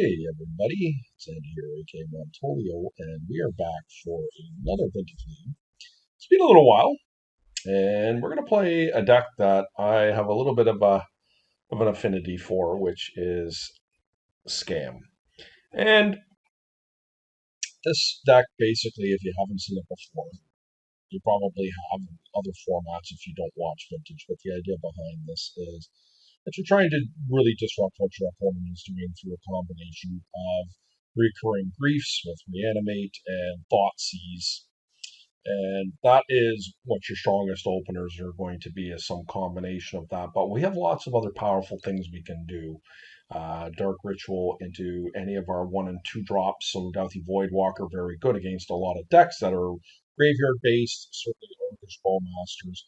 Hey everybody, it's Andy here, aka Montolio, and we are back for another vintage game. It's been a little while, and we're going to play a deck that I have a little bit of an affinity for, which is Scam. And this deck, basically, if you haven't seen it before, you probably have in other formats if you don't watch Vintage, but the idea behind this is that you're trying to really disrupt what your opponent is doing through a combination of recurring griefs with Reanimate and Thoughtseize. And that is what your strongest openers are going to be, is some combination of that. But we have lots of other powerful things we can do. Dark Ritual into any of our 1 and 2 drops. So Douthie Voidwalker, very good against a lot of decks that are graveyard based, certainly Orcish Bowmasters.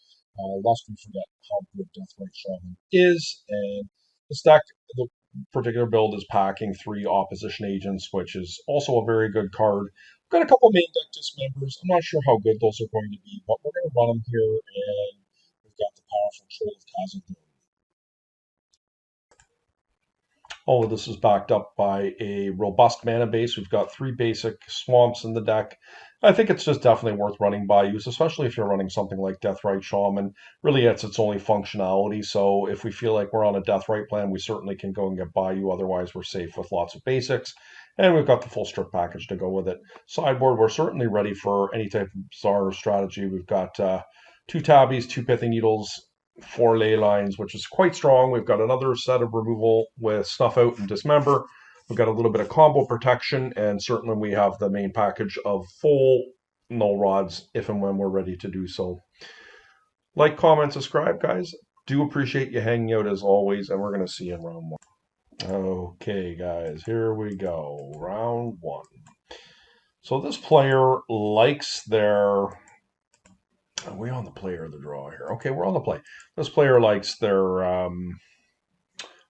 Lest we forget how good Deathrite Shaman is. And this deck, the particular build is packing 3 opposition agents, which is also a very good card. Got a couple main deck dismembers. I'm not sure how good those are going to be, but we're going to run them here, and we've got the powerful Troll of Khazad-dûm. All of this is backed up by a robust mana base. We've got 3 basic swamps in the deck. I think it's just definitely worth running by use, especially if you're running something like Deathrite Shaman. Really, it's its only functionality, so if we feel like we're on a Deathrite plan, we certainly can go and get Bayou. Otherwise, we're safe with lots of basics. And we've got the full strip package to go with it. Sideboard, we're certainly ready for any type of bizarre strategy. We've got 2 Tabbies, 2 Pithing Needles, 4 Ley Lines, which is quite strong. We've got another set of removal with Snuff Out and Dismember. We've got a little bit of combo protection, and certainly we have the main package of full null rods if and when we're ready to do so. Like, comment, subscribe, guys. Do appreciate you hanging out as always, and we're going to see you in round 1. Okay, guys, here we go. Round 1. So this player likes their... Are we on the play or the draw here? Okay, we're on the play. This player likes their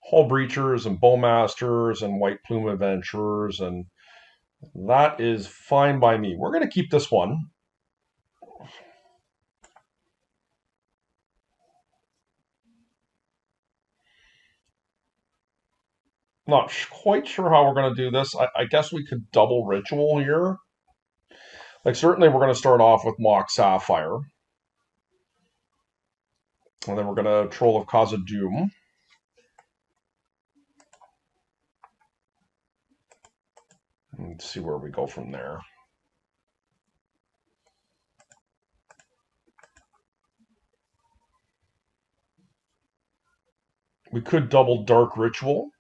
Hull Breachers and Bowmasters and White Plume Adventurers, and that is fine by me. We're going to keep this one. Not quite sure how we're going to do this. I guess we could double Ritual here. Like, certainly we're going to start off with Mock Sapphire. And then we're going to Troll of Khazad-dûm. Let's see where we go from there. We could double Dark Ritual.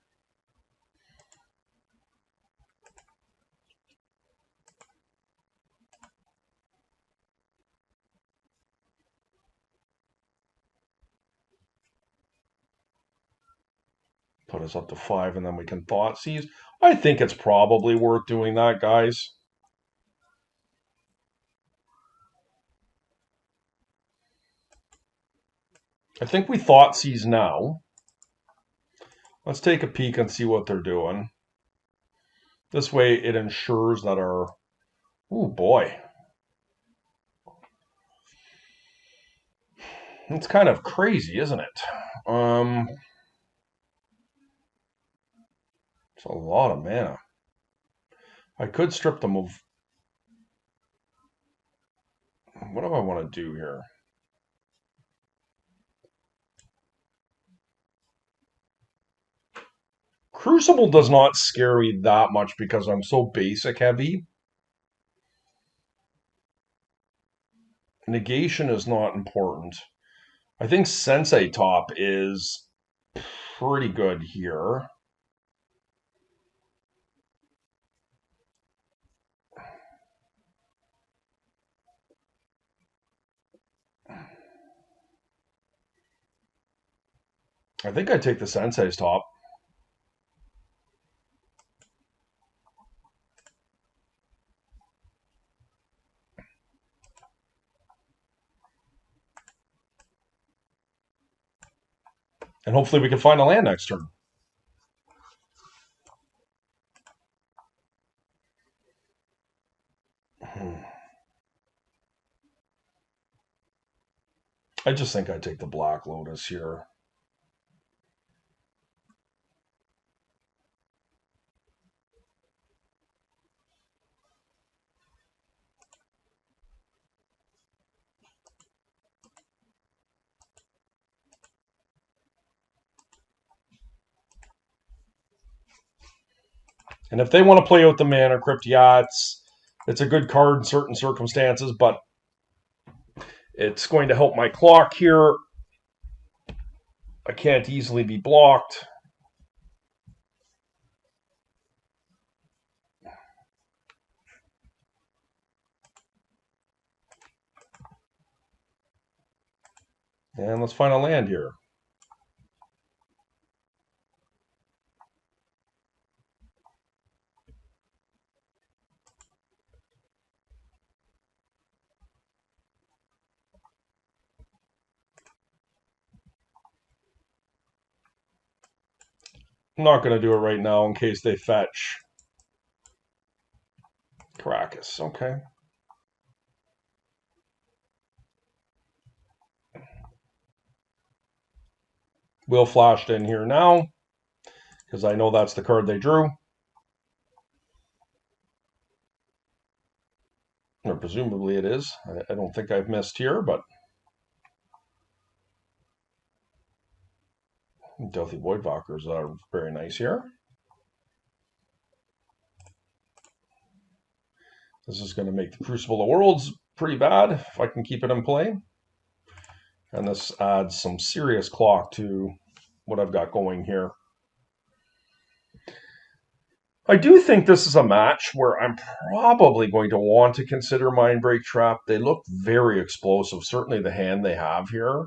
Put us up to 5, and then we can Thoughtseize. I think it's probably worth doing that, guys. I think we Thoughtseize now. Let's take a peek and see what they're doing. This way it ensures that our... Oh boy. It's kind of crazy, isn't it? It's a lot of mana. I could strip them of... What do I want to do here? Crucible does not scare me that much because I'm so basic heavy. Negation is not important. I think Sensei Top is pretty good here. I think I'd take the Sensei's Top. And hopefully we can find a land next turn. I just think I'd take the Black Lotus here. And if they want to play out the Mana Crypt, yeah, it's a good card in certain circumstances, but it's going to help my clock here. I can't easily be blocked. And let's find a land here. I'm not going to do it right now in case they fetch Caracas. Okay. Will flashed in here now because I know that's the card they drew. Or presumably it is. I don't think I've missed here, but Delphi Voidwalkers are very nice here. This is going to make the Crucible of Worlds pretty bad if I can keep it in play. And this adds some serious clock to what I've got going here. I do think this is a match where I'm probably going to want to consider Mindbreak Trap. They look very explosive, certainly the hand they have here.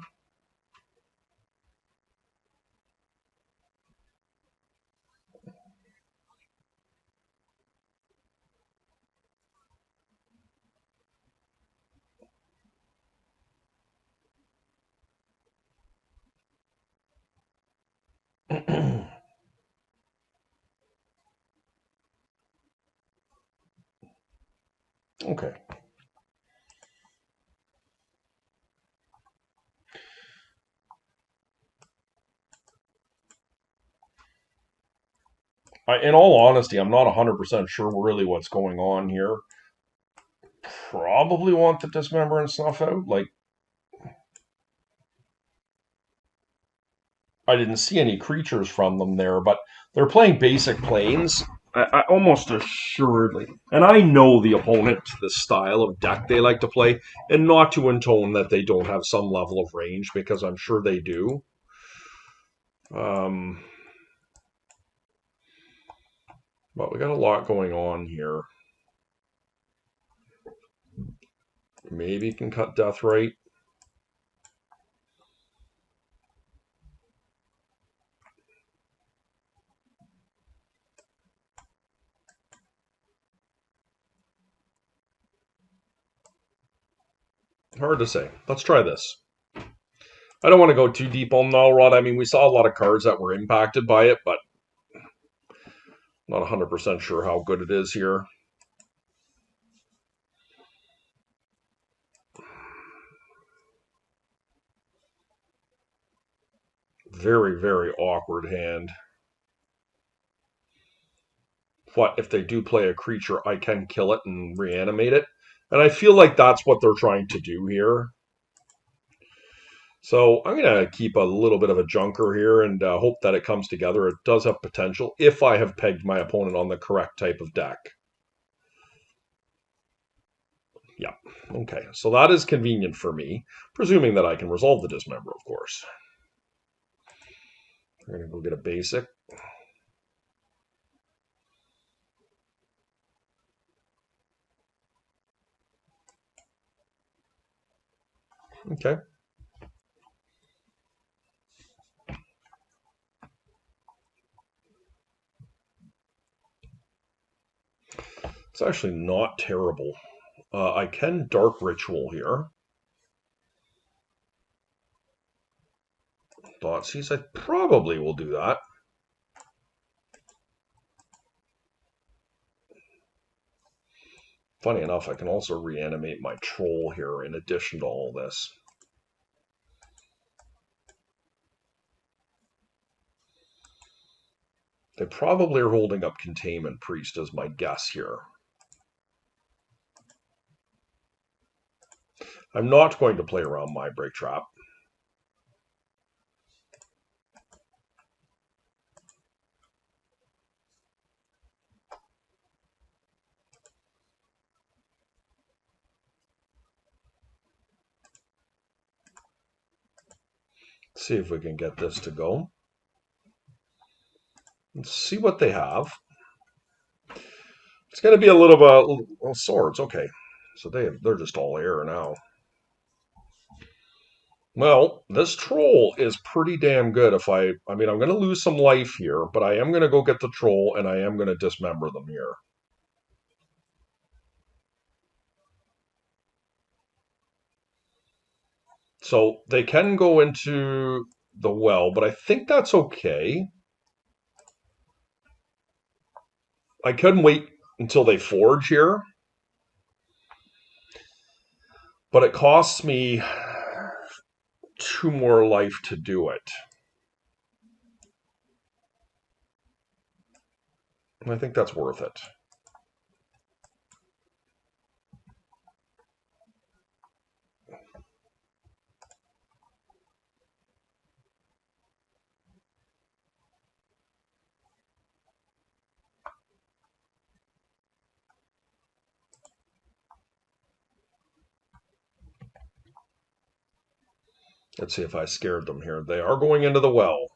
Okay. In all honesty, I'm not 100% sure really what's going on here. Probably want the Dismember and Snuff out. Like, I didn't see any creatures from them there, but they're playing basic planes. I almost assuredly, and I know the opponent, the style of deck they like to play, and not to intone that they don't have some level of range, because I'm sure they do. But we got a lot going on here. Maybe can cut Deathrite. Hard to say. Let's try this. I don't want to go too deep on Nullrod. I mean, we saw a lot of cards that were impacted by it, but not 100% sure how good it is here. Very, very awkward hand. What if they do play a creature, I can kill it and reanimate it? And I feel like that's what they're trying to do here. So I'm going to keep a little bit of a junker here and hope that it comes together. It does have potential if I have pegged my opponent on the correct type of deck. Yeah, okay. So that is convenient for me, presuming that I can resolve the Dismember, of course. We're going to go get a basic. Okay. It's actually not terrible. I can Dark Ritual here. Thoughtseize, I probably will do that. Funny enough, I can also reanimate my troll here in addition to all this. They probably are holding up Containment Priest as my guess here. I'm not going to play around Mindbreak Trap. See if we can get this to go. Let's see what they have. It's going to be a little bit well, swords. Okay, so they're just all air now. Well, this troll is pretty damn good. I mean, I'm going to lose some life here, but I am going to go get the troll, and I am going to dismember them here. So they can go into the well, but I think that's okay. I couldn't wait until they forge here, but it costs me 2 more life to do it. And I think that's worth it. Let's see if I scared them here. They are going into the well.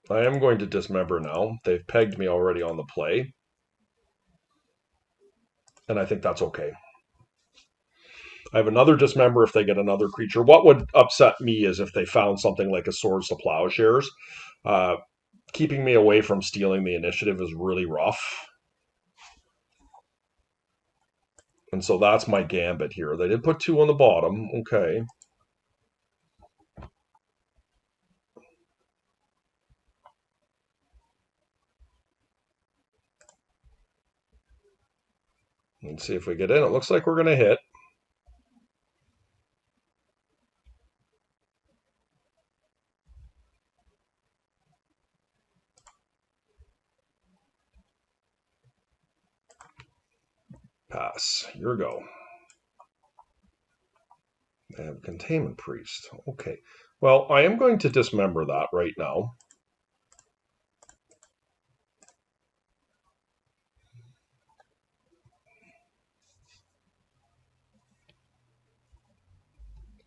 I am going to dismember now. They've pegged me already on the play. And I think that's okay. I have another dismember if they get another creature. What would upset me is if they found something like a Swords to Plowshares. Keeping me away from stealing the initiative is really rough. And so that's my gambit here. They did put 2 on the bottom. Okay. Let's see if we get in. It looks like we're going to hit. Pass. Your go. They have Containment Priest. Okay. Well, I am going to dismember that right now.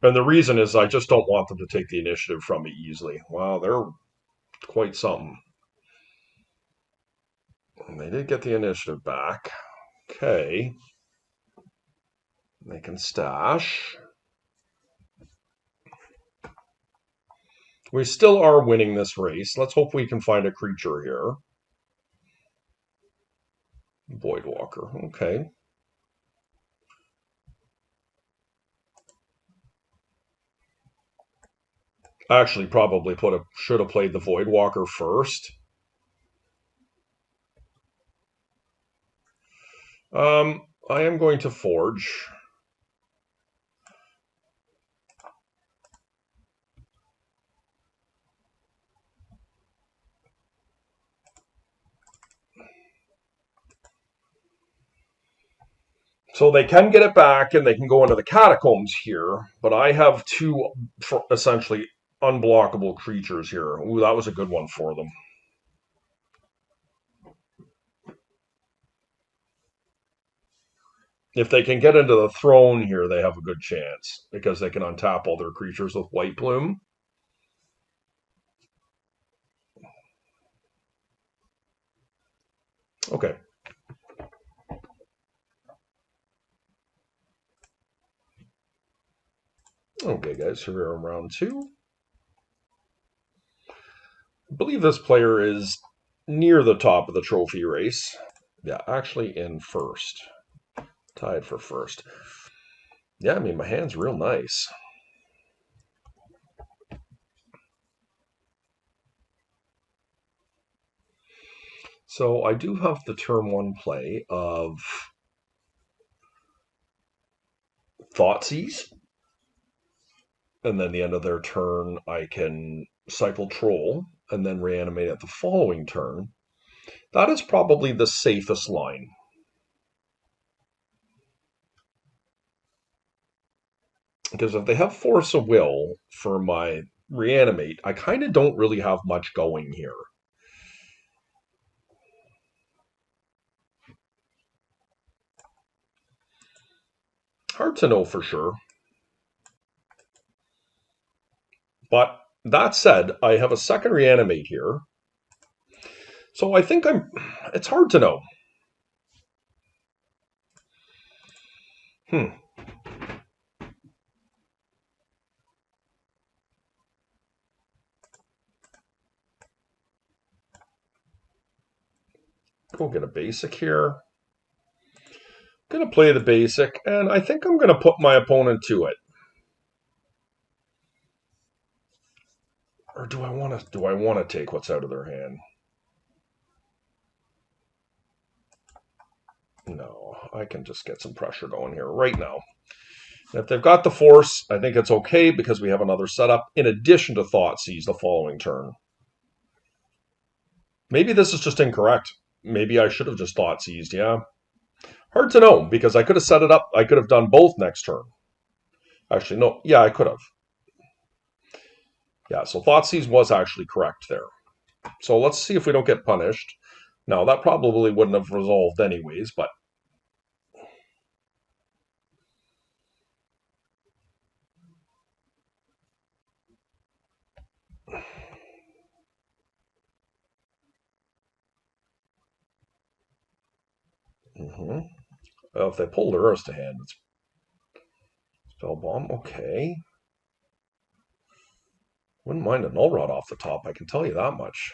And the reason is I just don't want them to take the initiative from me easily. Wow, they're quite something. And they did get the initiative back. Okay. They can stash. We still are winning this race. Let's hope we can find a creature here. Voidwalker. Okay. I actually probably should have played the Voidwalker first. I am going to forge. So they can get it back and they can go into the catacombs here, but I have 2 essentially unblockable creatures here. Ooh, that was a good one for them. If they can get into the throne here, they have a good chance because they can untap all their creatures with White Plume. Okay. Okay, guys, here we are in round 2. I believe this player is near the top of the trophy race. Yeah, actually in first. Tied for first. Yeah, I mean, my hand's real nice. So I do have the turn 1 play of Thoughtseize. And then the end of their turn, I can cycle Troll and then reanimate at the following turn. That is probably the safest line. Because if they have Force of Will for my reanimate, I kind of don't really have much going here. Hard to know for sure. But that said, I have a second reanimate here. So I think it's hard to know. Go get a basic here. Going to play the basic, and I think I'm going to put my opponent to it. Or do I want to take what's out of their hand? No, I can just get some pressure going here right now. And if they've got the force, I think it's okay because we have another setup in addition to Thoughtseize the following turn. Maybe this is just incorrect. Maybe I should have just Thoughtseized, yeah. Hard to know because I could have set it up. I could have done both next turn. Actually, no. Yeah, I could have. Yeah, so Thoughtseize was actually correct there. So let's see if we don't get punished. Now, that probably wouldn't have resolved anyways, but... Well, if they pull their Earth to hand, it's Spell Bomb, okay. Wouldn't mind a Null Rod off the top, I can tell you that much.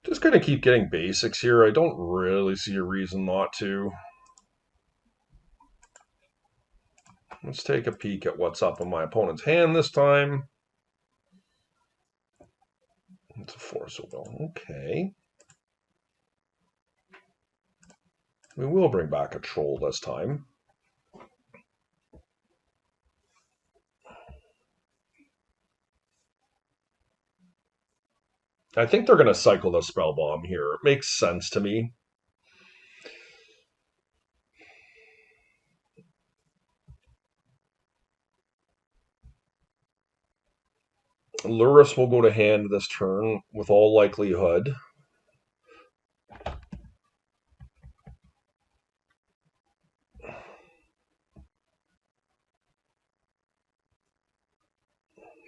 Just going to keep getting basics here. I don't really see a reason not to. Let's take a peek at what's up in my opponent's hand this time. It's a Force of Will. Okay. We will bring back a Troll this time. I think they're going to cycle the Spell Bomb here. It makes sense to me. Lurrus will go to hand this turn with all likelihood.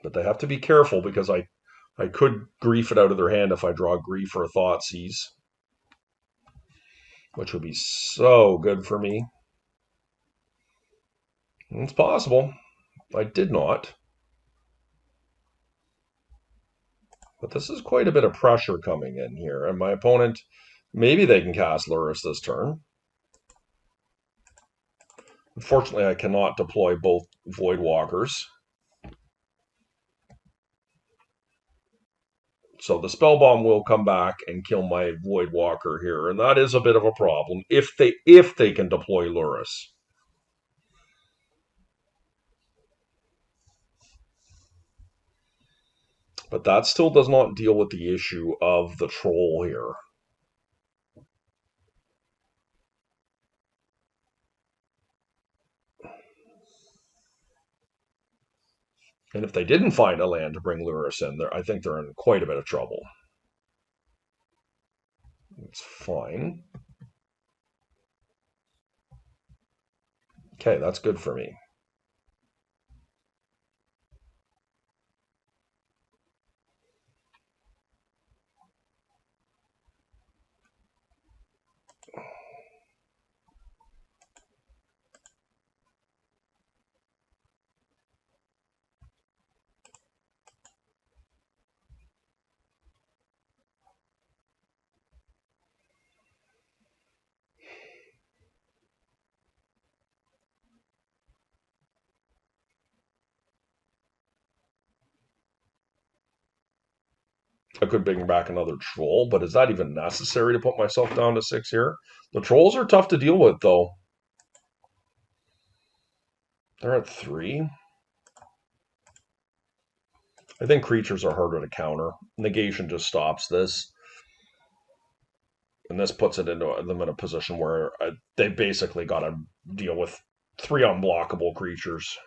But they have to be careful because I could grief it out of their hand if I draw Grief or a Thoughtseize, which would be so good for me. It's possible. I did not. But this is quite a bit of pressure coming in here. And my opponent, maybe they can cast Lurrus this turn. Unfortunately, I cannot deploy both Voidwalkers. So the Spell Bomb will come back and kill my Voidwalker here. And that is a bit of a problem if they can deploy Lurrus. But that still does not deal with the issue of the Troll here. And if they didn't find a land to bring Lurrus in, I think they're in quite a bit of trouble. It's fine. Okay, that's good for me. I could bring back another Troll, but is that even necessary to put myself down to 6 here? The Trolls are tough to deal with, though. They're at 3. I think creatures are harder to counter. Negation just stops this. And this puts them in a position where they basically got to deal with 3 unblockable creatures.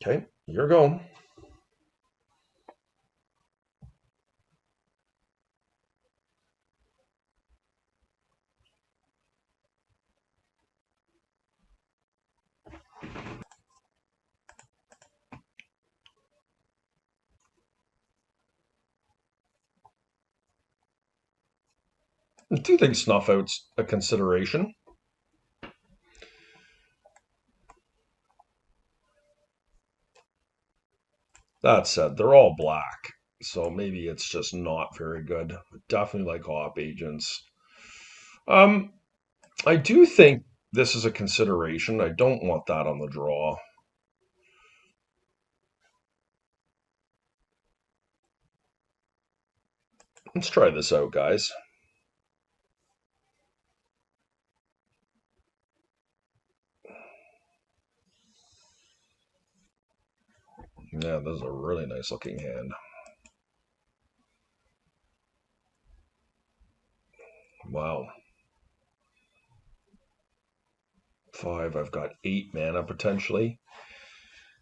Okay, here we go. Do you think Snuff Out's a consideration? That said, they're all black, so maybe it's just not very good. Definitely like op agents. Um, I do think this is a consideration. I don't want that on the draw. Let's try this out, guys. Yeah, this is a really nice looking hand. Wow. 5, I've got 8 mana potentially.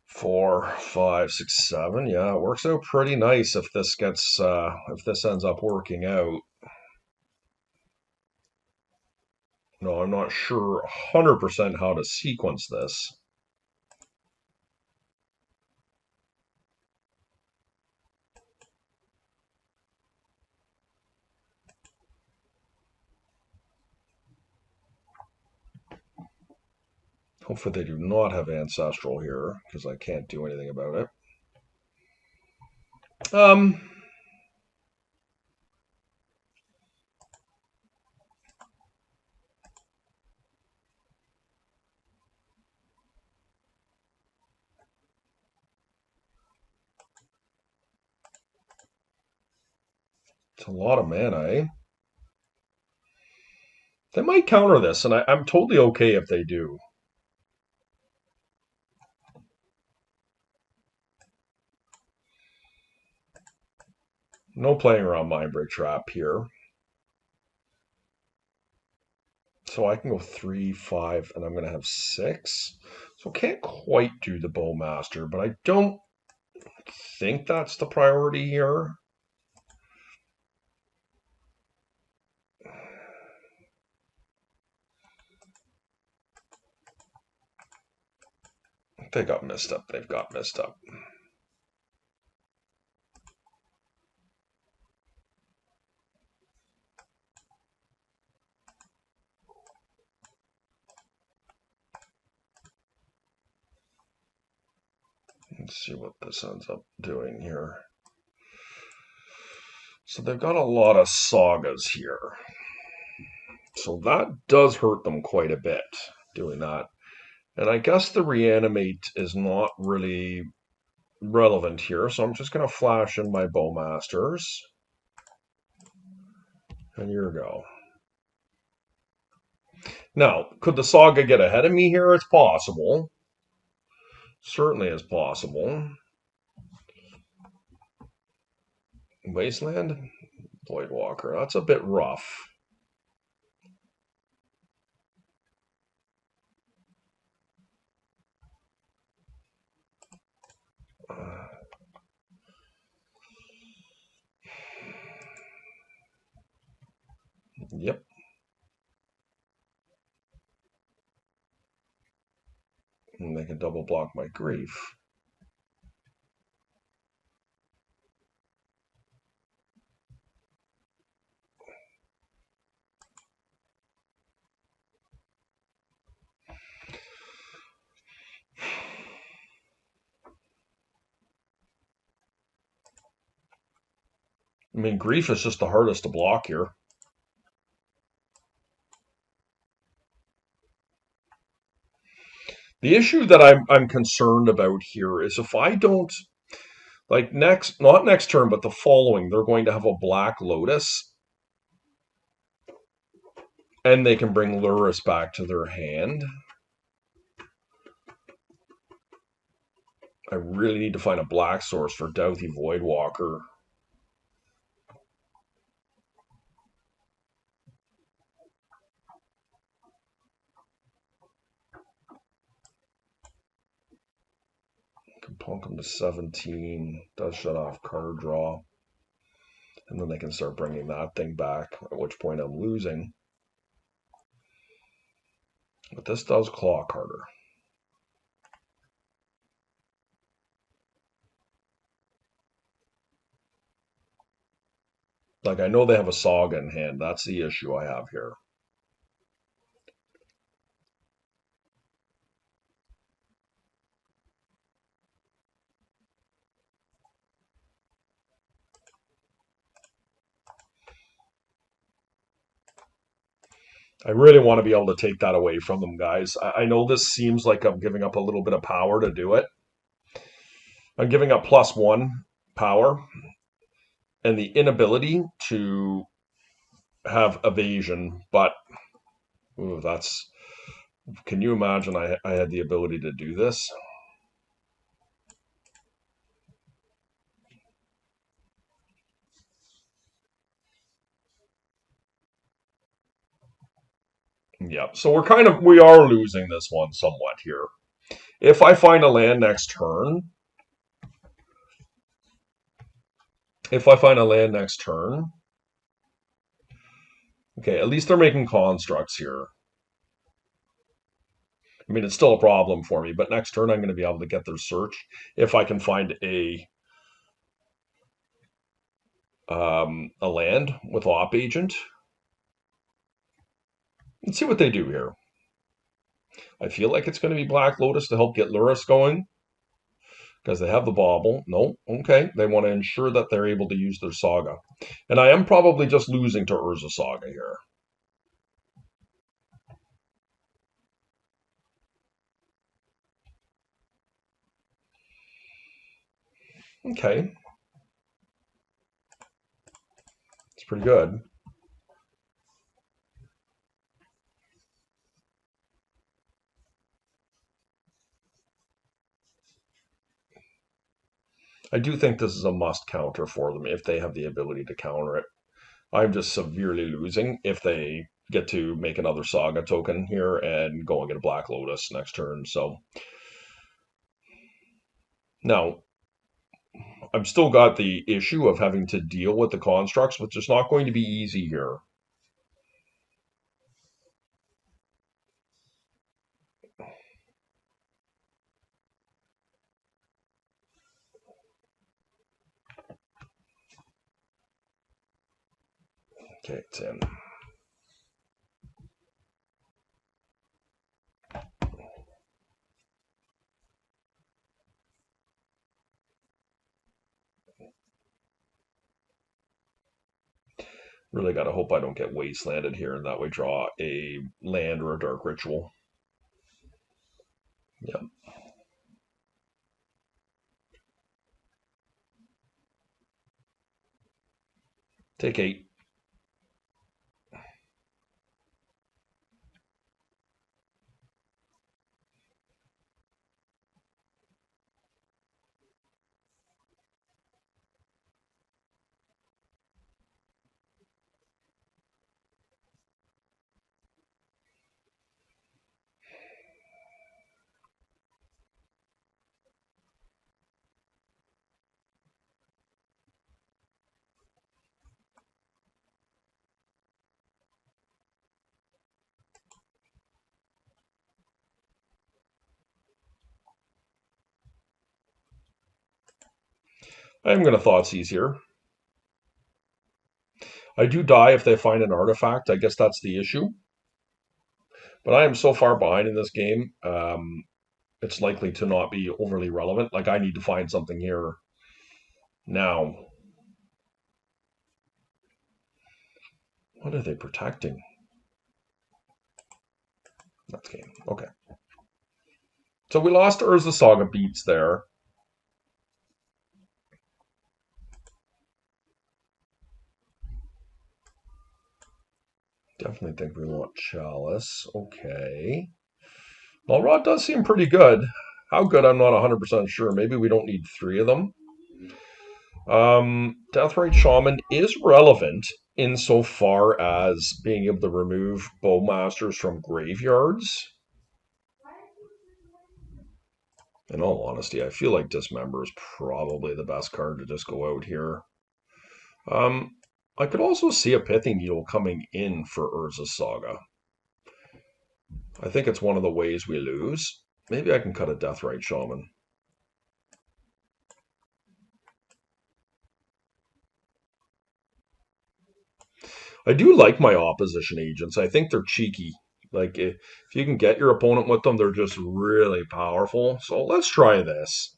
4, 5, 6, 7. Yeah, it works out pretty nice if this ends up working out. No, I'm not sure 100% how to sequence this. Hopefully they do not have Ancestral here, because I can't do anything about it. It's a lot of mana, eh? They might counter this, and I'm totally okay if they do. No playing around Mindbreak Trap here. So I can go 3, 5, and I'm going to have 6. So can't quite do the Bowmaster, but I don't think that's the priority here. They got messed up. They've got messed up. Let's see what this ends up doing here. So they've got a lot of sagas here. So that does hurt them quite a bit, doing that. And I guess the reanimate is not really relevant here, so I'm just going to flash in my Bowmasters. And here we go. Now, could the saga get ahead of me here? It's possible. Certainly is possible. Wasteland? Voidwalker. That's a bit rough. Yep. And they can double block my grief. I mean, grief is just the hardest to block here. The issue that I'm concerned about here is if I don't, Like next, not next turn, but the following, they're going to have a Black Lotus. And they can bring Lurrus back to their hand. I really need to find a black source for Douthie Voidwalker. Can punk them to 17. Does shut off card draw. And then they can start bringing that thing back, at which point I'm losing. But this does clock harder. Like, I know they have a Saga in hand. That's the issue I have here. I really want to be able to take that away from them, guys. I know this seems like I'm giving up a little bit of power to do it. I'm giving up +1 power and the inability to have evasion, but ooh, that's... Can you imagine I had the ability to do this? Yeah, so we are losing this one somewhat here. If I find a land next turn, okay, at least they're making constructs here. I mean, it's still a problem for me, but next turn I'm going to be able to get their search if I can find a land with Op Agent. Let's see what they do here. I feel like it's going to be Black Lotus to help get Lurrus going because they have the bauble. No, okay. They want to ensure that they're able to use their Saga. And I am probably just losing to Urza Saga here. Okay. It's pretty good. I do think this is a must counter for them if they have the ability to counter it. I'm just severely losing if they get to make another Saga token here and go and get a Black Lotus next turn. So now I've still got the issue of having to deal with the constructs, which is not going to be easy here. Okay, it's in. Really got to hope I don't get wastelanded here and that way draw a land or a dark ritual. Yeah. Take 8. I'm going to Thoughtseize here. I do die if they find an artifact. I guess that's the issue. But I am so far behind in this game, it's likely to not be overly relevant. Like, I need to find something here now. What are they protecting? That's game. Okay. So we lost Urza Saga Beats there. Definitely think we want Chalice. Okay. Well, Rod does seem pretty good. How good, I'm not 100% sure. Maybe we don't need 3 of them. Deathrite Shaman is relevant insofar as being able to remove Bowmasters from graveyards. In all honesty, I feel like Dismember is probably the best card to just go out here. I could also see a Pithing Needle coming in for Urza's Saga. I think it's one of the ways we lose. Maybe I can cut a Deathrite Shaman. I do like my opposition agents. I think they're cheeky. Like, if you can get your opponent with them, they're just really powerful. So let's try this.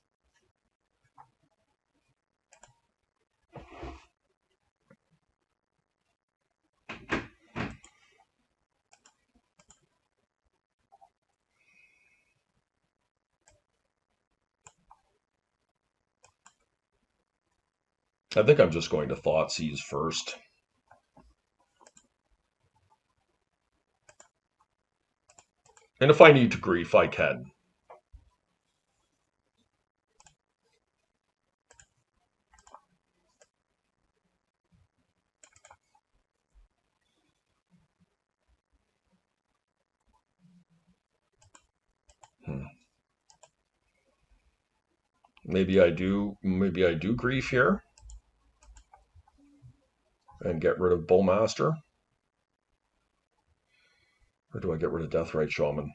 I think I'm just going to Thoughtseize first. And if I need to grief, I can. Maybe I do grief here and get rid of Bullmaster. Or do I get rid of Deathrite Shaman?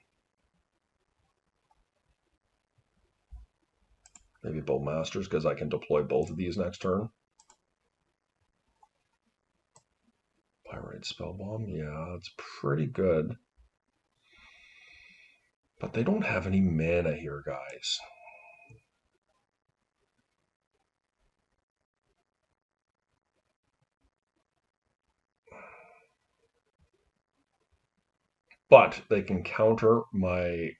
Maybe Bullmasters, because I can deploy both of these next turn. Pyrite Spellbomb, yeah, it's pretty good. But they don't have any mana here, guys. But they can counter my...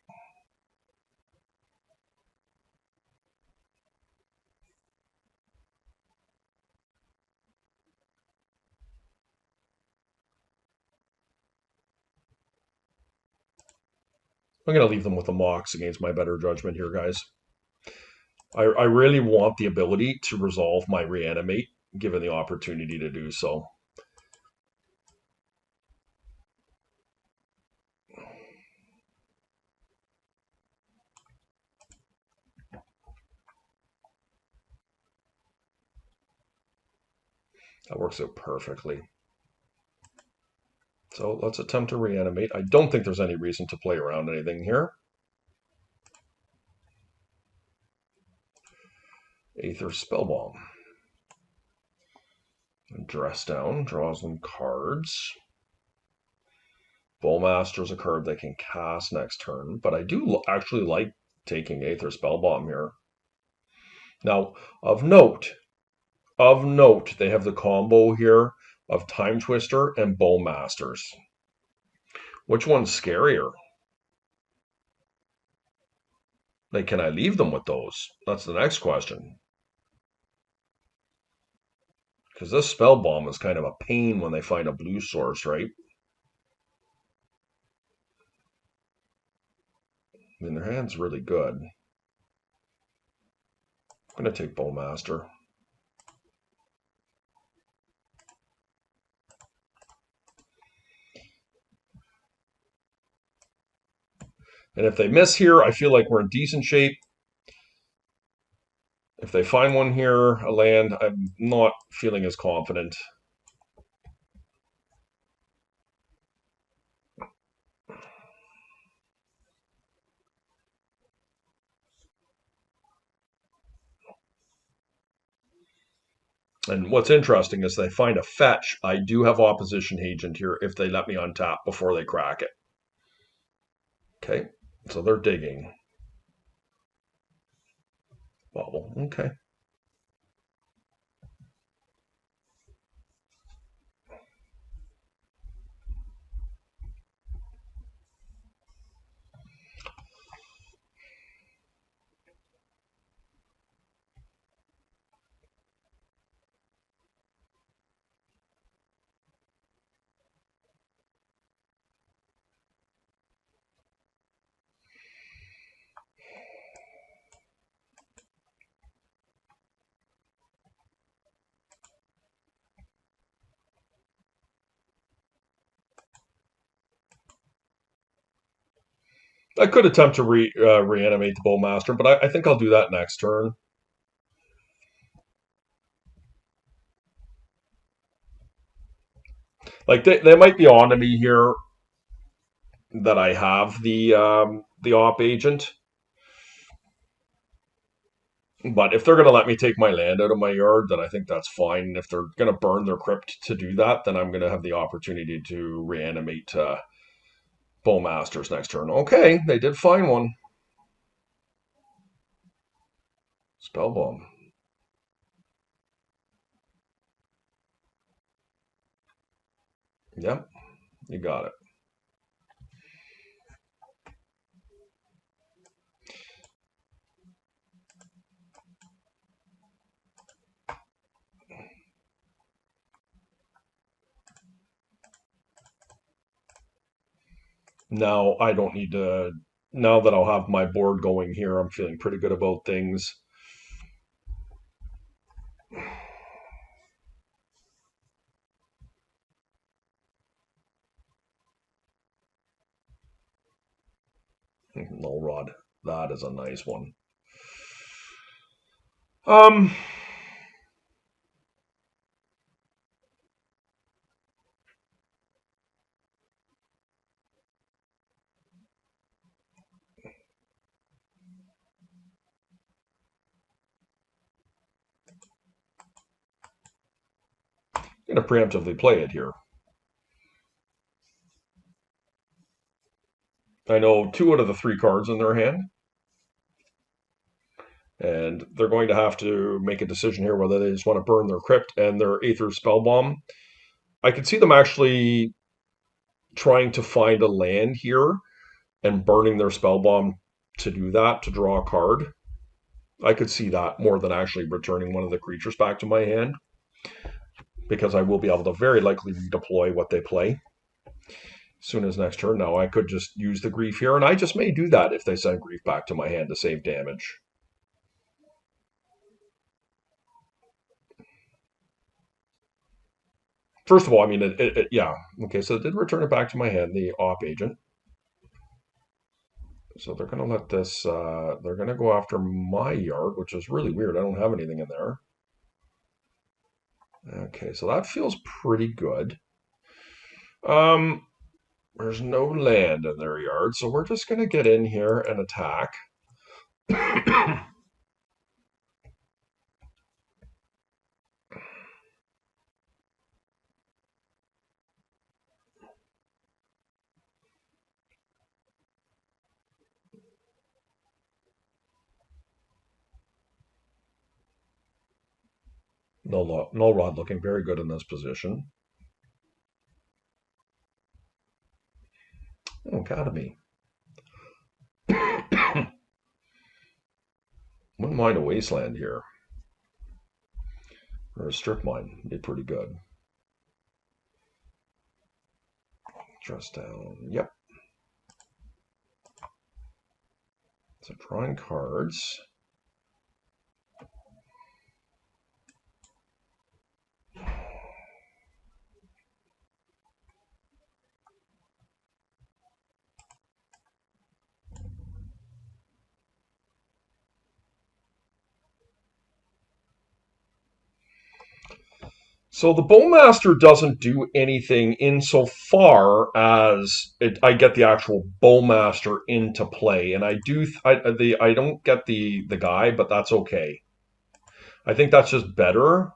I'm going to leave them with the Mox against my better judgment here, guys. I really want the ability to resolve my Reanimate, given the opportunity to do so. That works out perfectly. So let's attempt to Reanimate. I don't think there's any reason to play around anything here. Aether Spellbomb. Dress Down draws them cards. Bullmaster is a card they can cast next turn, but I do actually like taking Aether Spellbomb here. Now, of note, they have the combo here of Time Twister and Bullmasters. Which one's scarier? Like, can I leave them with those? That's the next question. Because this Spellbomb is kind of a pain when they find a blue source, right? I mean, their hand's really good. I'm going to take Bullmaster. And if they miss here, I feel like we're in decent shape. If they find one here, a land, I'm not feeling as confident. And what's interesting is they find a fetch. I do have opposition agent here if they let me untap before they crack it. Okay, so they're digging. Bubble, okay. I could attempt to reanimate the Bowmaster, but I think I'll do that next turn. Like they might be on to me here that I have the op agent, but if they're going to let me take my land out of my yard, then I think that's fine. If they're going to burn their crypt to do that, then I'm going to have the opportunity to reanimate Bowmasters next turn. Okay, they did find one. Spellbomb. Yep, you got it. Now I don't need to. Now that I'll have my board going here, I'm feeling pretty good about things. Null Rod. That is a nice one. Um, I'm going to preemptively play it here. I know 2 out of the 3 cards in their hand, and they're going to have to make a decision here whether they just want to burn their crypt and their Aether Spellbomb. I could see them actually trying to find a land here and burning their Spellbomb to do that, to draw a card. I could see that more than actually returning one of the creatures back to my hand, because I will be able to very likely redeploy what they play as soon as next turn. Now I could just use the Grief here, and I just may do that if they send Grief back to my hand to save damage. First of all, I mean, yeah. Okay, so it did return it back to my hand, the op agent. So they're going to let this, they're going to go after my yard, which is really weird. I don't have anything in there. Okay, so that feels pretty good. There's no land in their yard, so we're just going to get in here and attack. Null Rod looking very good in this position. Oh, Academy. Wouldn't mind a Wasteland here. Or a Strip Mine would be pretty good. Dress down. Yep. So drawing cards. So the Bowmaster doesn't do anything insofar as I get the actual Bowmaster into play, and I don't get the guy, but that's okay. I think that's just better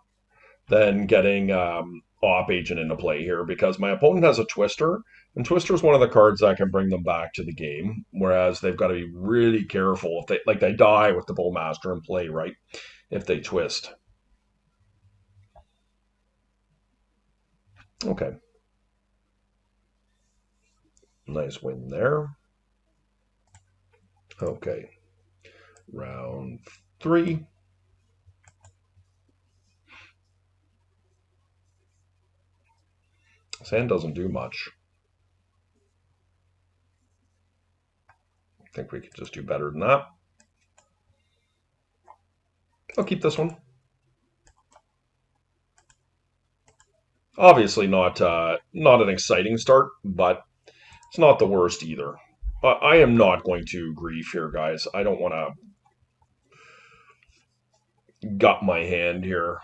than getting Op Agent into play here, because my opponent has a Twister, and Twister is one of the cards that can bring them back to the game. Whereas they've got to be really careful if they die with the Bowmaster in play, right? If they twist. Okay. Nice win there. Okay. Round 3. Sand doesn't do much. I think we could just do better than that. I'll keep this one. Obviously not an exciting start, but it's not the worst either. I am not going to grief here, guys. I don't want to gut my hand here.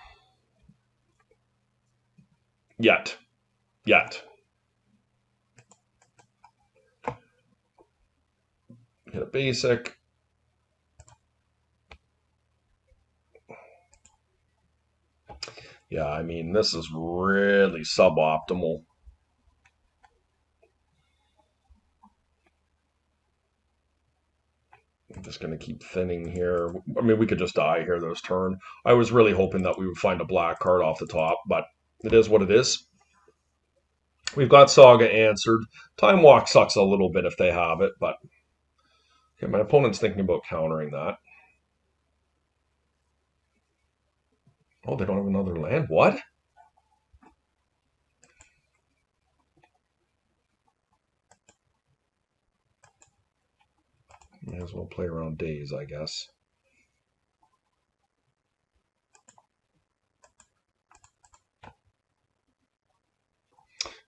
Yet. Yet. Hit a basic. Yeah, I mean, this is really suboptimal. I'm just going to keep thinning here. I mean, we could just die here this turn. I was really hoping that we would find a black card off the top, but it is what it is. We've got Saga answered. Time Walk sucks a little bit if they have it, but okay, my opponent's thinking about countering that. Oh, they don't have another land? What? May as well play around days, I guess.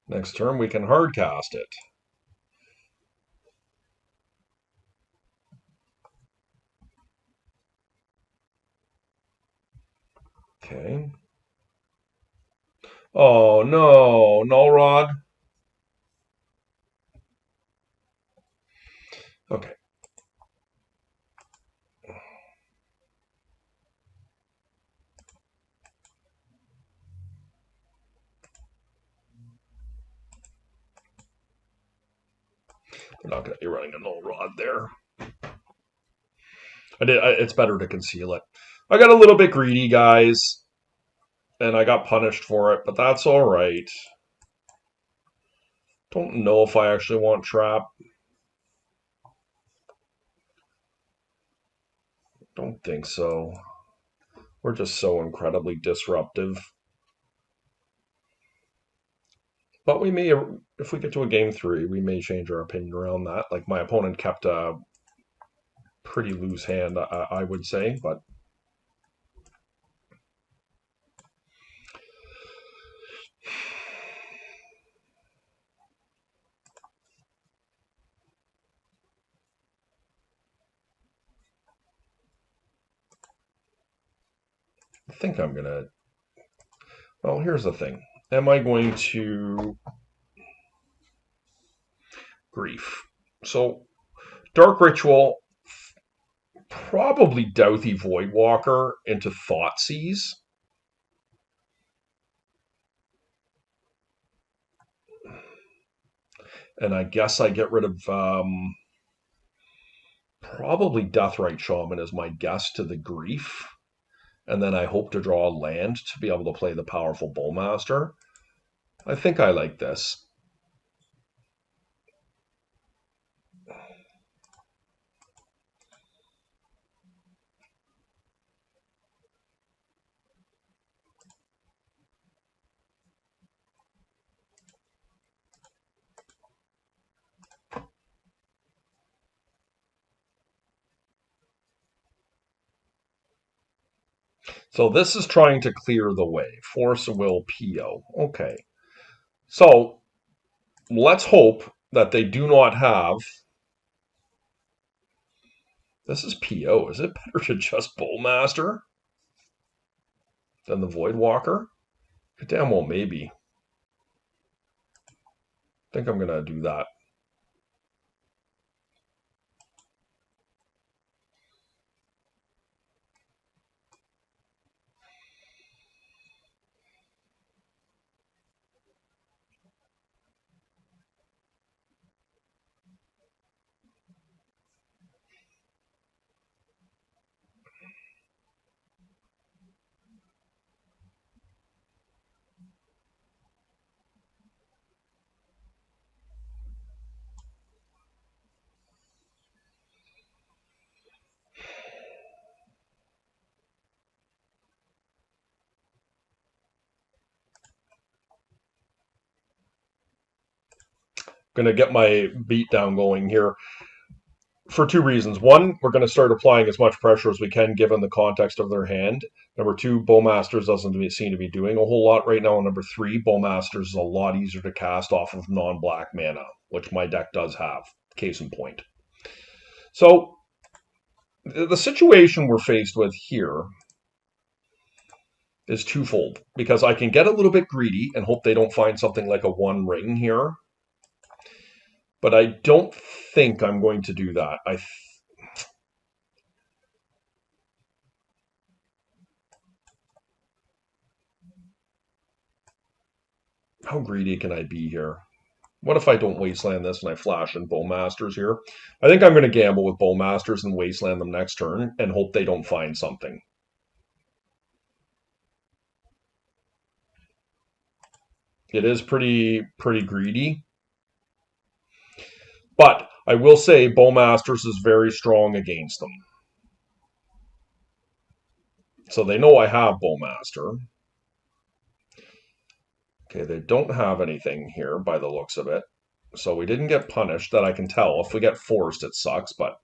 Next turn, we can hard cast it. Okay. Oh, no. Null Rod. Okay. They're not going to be running a Null Rod there. It's better to conceal it. I got a little bit greedy, guys, and I got punished for it, but that's all right. Don't know if I actually want Trap. Don't think so. We're just so incredibly disruptive. But we may, if we get to a game 3, we may change our opinion around that. Like, my opponent kept a pretty loose hand, I would say, but I think I'm going to... Well, here's the thing. Am I going to grief? So, Dark Ritual, probably Douthie Voidwalker into Thoughtseize. And I guess I get rid of probably Deathrite Shaman as my guess to the grief. And then I hope to draw a land to be able to play the powerful Bowmaster. I think I like this. So this is trying to clear the way. Force of Will PO. Okay. So let's hope that they do not have... This is PO. Is it better to just Bowmaster than the Voidwalker? Damn well, maybe. I think I'm going to do that. Going to get my beatdown going here for two reasons. One, we're going to start applying as much pressure as we can given the context of their hand. Number two, Bowmasters doesn't seem to be doing a whole lot right now. And number three, Bowmasters is a lot easier to cast off of non-black mana, which my deck does have. case in point. So the situation we're faced with here is twofold, because I can get a little bit greedy and hope they don't find something like a one ring here, but I don't think I'm going to do that. How greedy can I be here? What if I don't wasteland this and I flash in Bowmasters here? I think I'm going to gamble with Bowmasters and wasteland them next turn and hope they don't find something. It is pretty greedy. But I will say Bowmasters is very strong against them. So they know I have Bowmaster. Okay, they don't have anything here by the looks of it. So we didn't get punished, that I can tell. If we get forced, it sucks, but...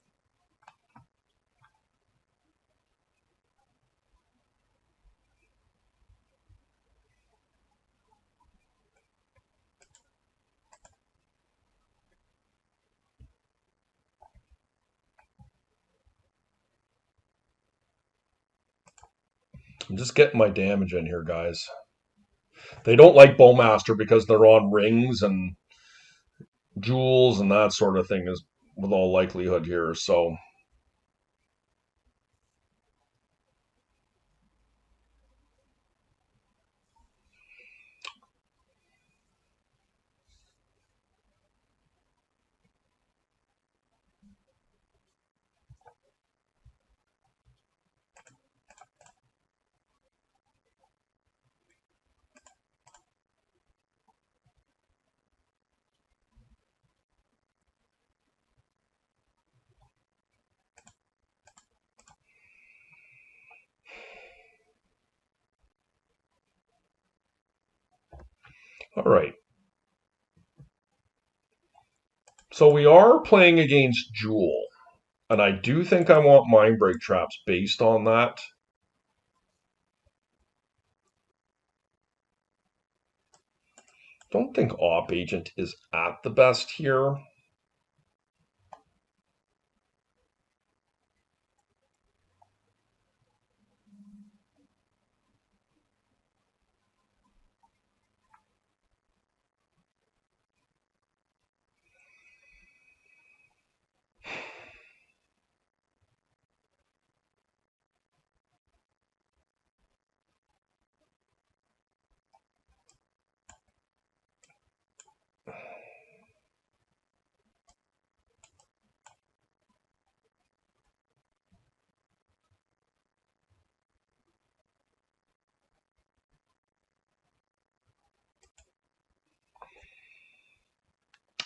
I'm just getting my damage in here, guys. They don't like Bowmaster because they're on rings and jewels and that sort of thing, is with all likelihood here. So all right. So we are playing against Jewel, and I do think I want Mind Break Traps based on that. Don't think Op Agent is at the best here.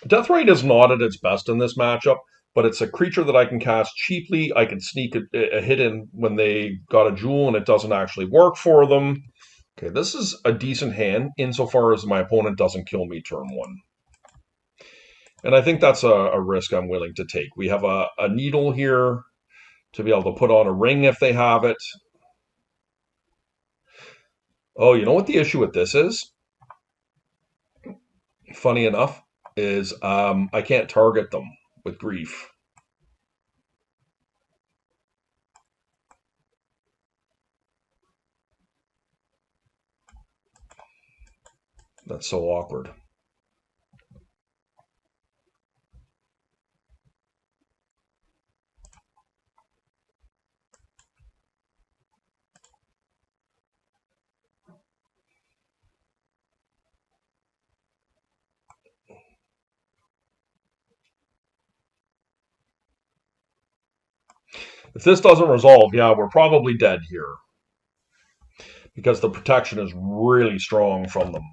Deathrite is not at its best in this matchup, but it's a creature that I can cast cheaply. I can sneak a hit in when they got a jewel and it doesn't actually work for them. Okay, this is a decent hand insofar as my opponent doesn't kill me turn one. And I think that's a risk I'm willing to take. We have a needle here to be able to put on a ring if they have it. Oh, you know what the issue with this is? Funny enough, is I can't target them with grief. That's so awkward. If this doesn't resolve, yeah, we're probably dead here, because the protection is really strong from them.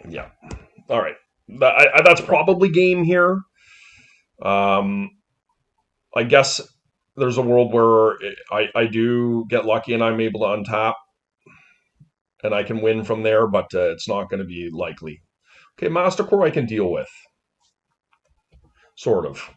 Yeah. All right. That's probably game here. I guess there's a world where I do get lucky and I'm able to untap and I can win from there, but it's not going to be likely. Okay, Master Core I can deal with. Sort of.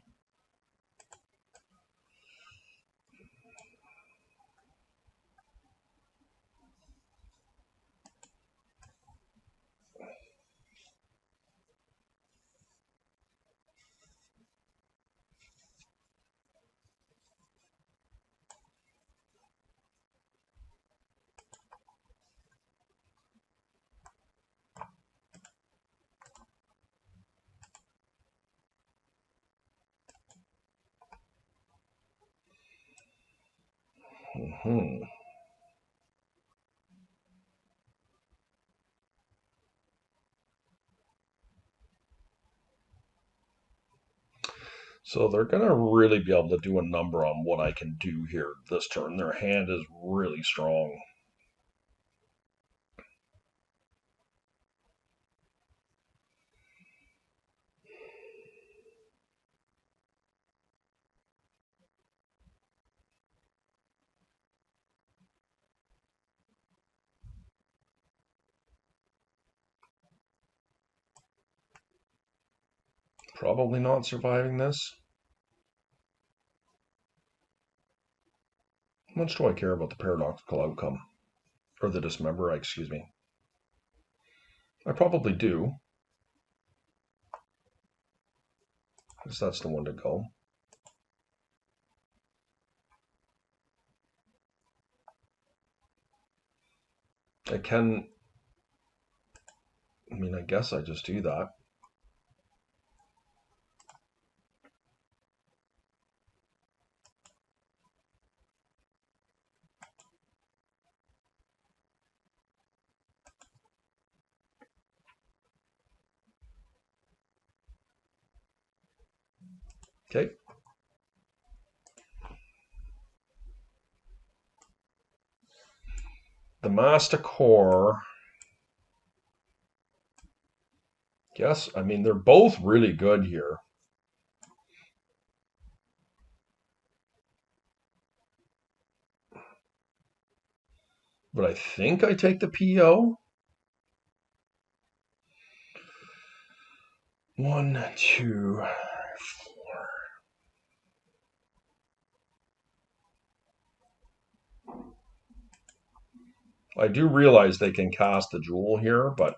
Mm-hmm. So they're going to really be able to do a number on what I can do here this turn. Their hand is really strong. Probably not surviving this. How much do I care about the paradoxical outcome? Or the dismember, excuse me. I probably do. Because that's the one to go. I can... I mean, I guess I just do that. Okay. The Master Core. Yes, I mean, they're both really good here. But I think I take the PO. 1, 2, 4. I do realize they can cast the Jewel here, but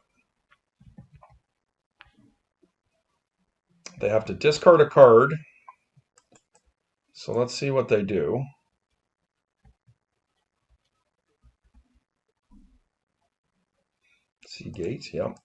they have to discard a card. So let's see what they do. Seagate, yep.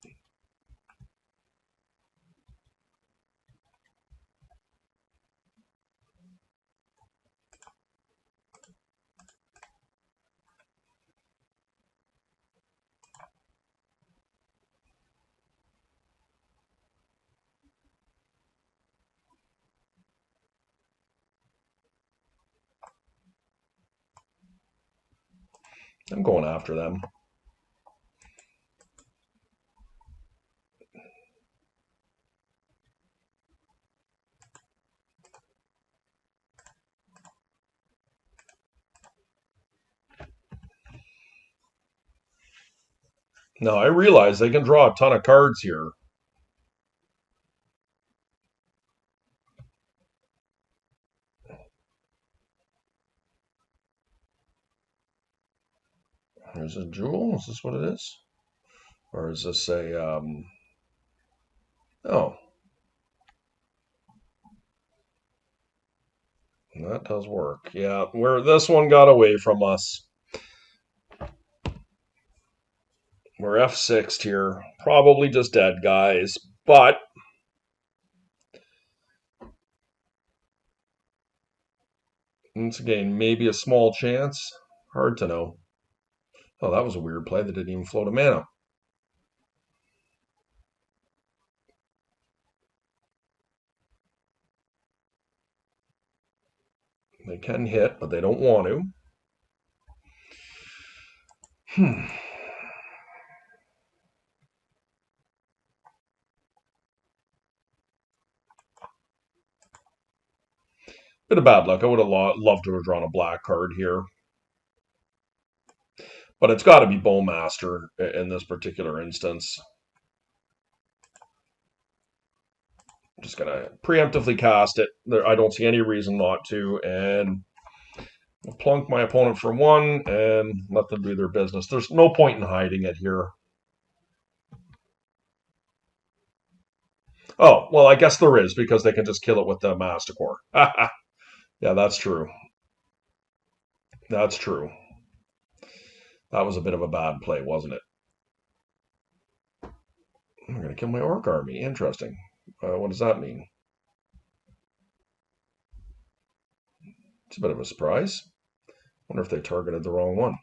I'm going after them. Now, I realize they can draw a ton of cards here. There's a Jewel. Is this what it is? Or is this a... Oh. That does work. Yeah, where this one got away from us. We're F6'd here. Probably just dead, guys. But... once again, maybe a small chance. Hard to know. Oh, that was a weird play. They didn't even float a mana. They can hit, but they don't want to. Bit of bad luck. I would have loved to have drawn a black card here. But it's got to be Bowmaster in this particular instance. I'm just going to preemptively cast it. I don't see any reason not to. And I'll plunk my opponent for 1 and let them do their business. There's no point in hiding it here. Oh, well, I guess there is, because they can just kill it with the Master Core. Yeah, that's true. That's true. That was a bit of a bad play, wasn't it? I'm going to kill my Orc army. Interesting. What does that mean? It's a bit of a surprise. Wonder if they targeted the wrong one.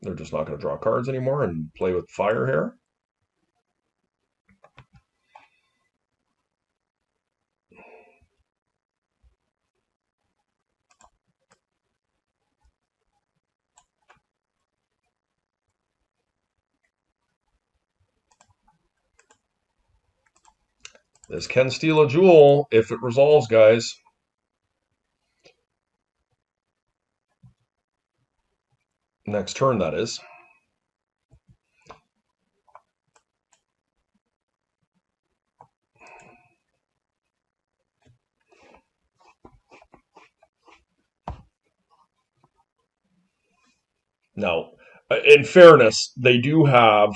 They're just not going to draw cards anymore and play with fire here. This can steal a jewel if it resolves, guys. Next turn, that is. Now, in fairness, they do have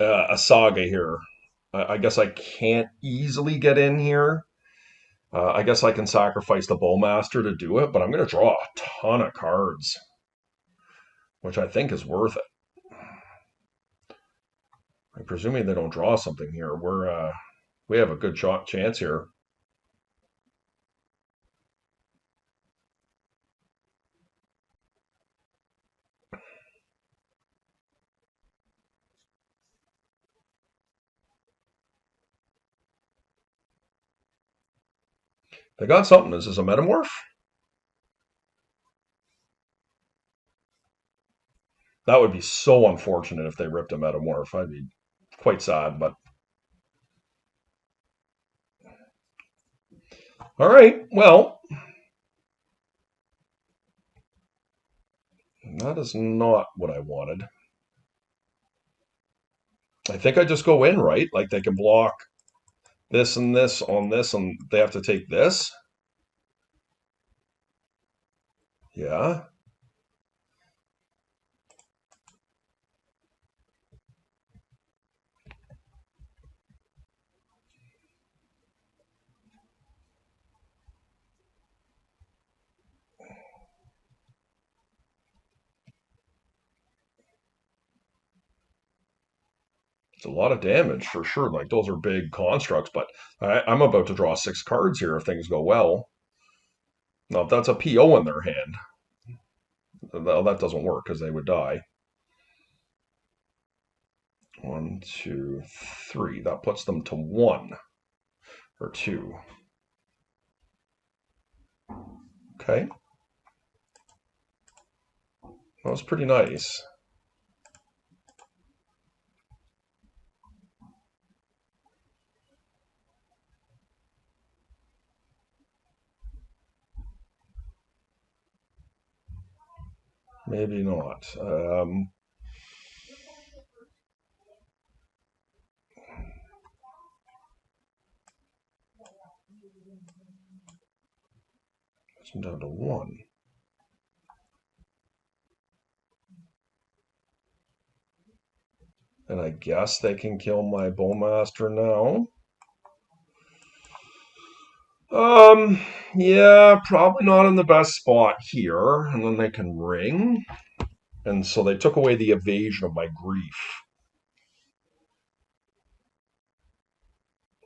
a saga here. I guess I can't easily get in here. I guess I can sacrifice the Bowmaster to do it, but I'm going to draw a ton of cards, which I think is worth it. I'm presuming they don't draw something here. We have a good chance here. They got something. Is this a Metamorph? That would be so unfortunate if they ripped a Metamorph. I'd be quite sad, but... All right, well... That is not what I wanted. I think I just go in, right? Like they can block this and this on this, and they have to take this. Yeah. It's a lot of damage for sure. Like those are big constructs, but I'm about to draw 6 cards here if things go well. Now, if that's a PO in their hand, that doesn't work because they would die. 1, 2, 3. That puts them to 1 or 2. Okay. That was pretty nice. Maybe not. It's down to 1. And I guess they can kill my Bowmaster now. Yeah, probably not in the best spot here. And then they can ring. And so they took away the evasion of my grief.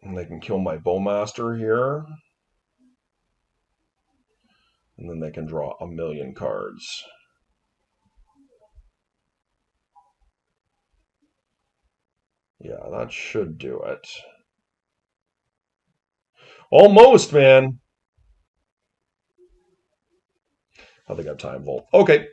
And they can kill my Bowmaster here. And then they can draw a million cards. Yeah, that should do it. Almost, man. I think I have time vault. Okay.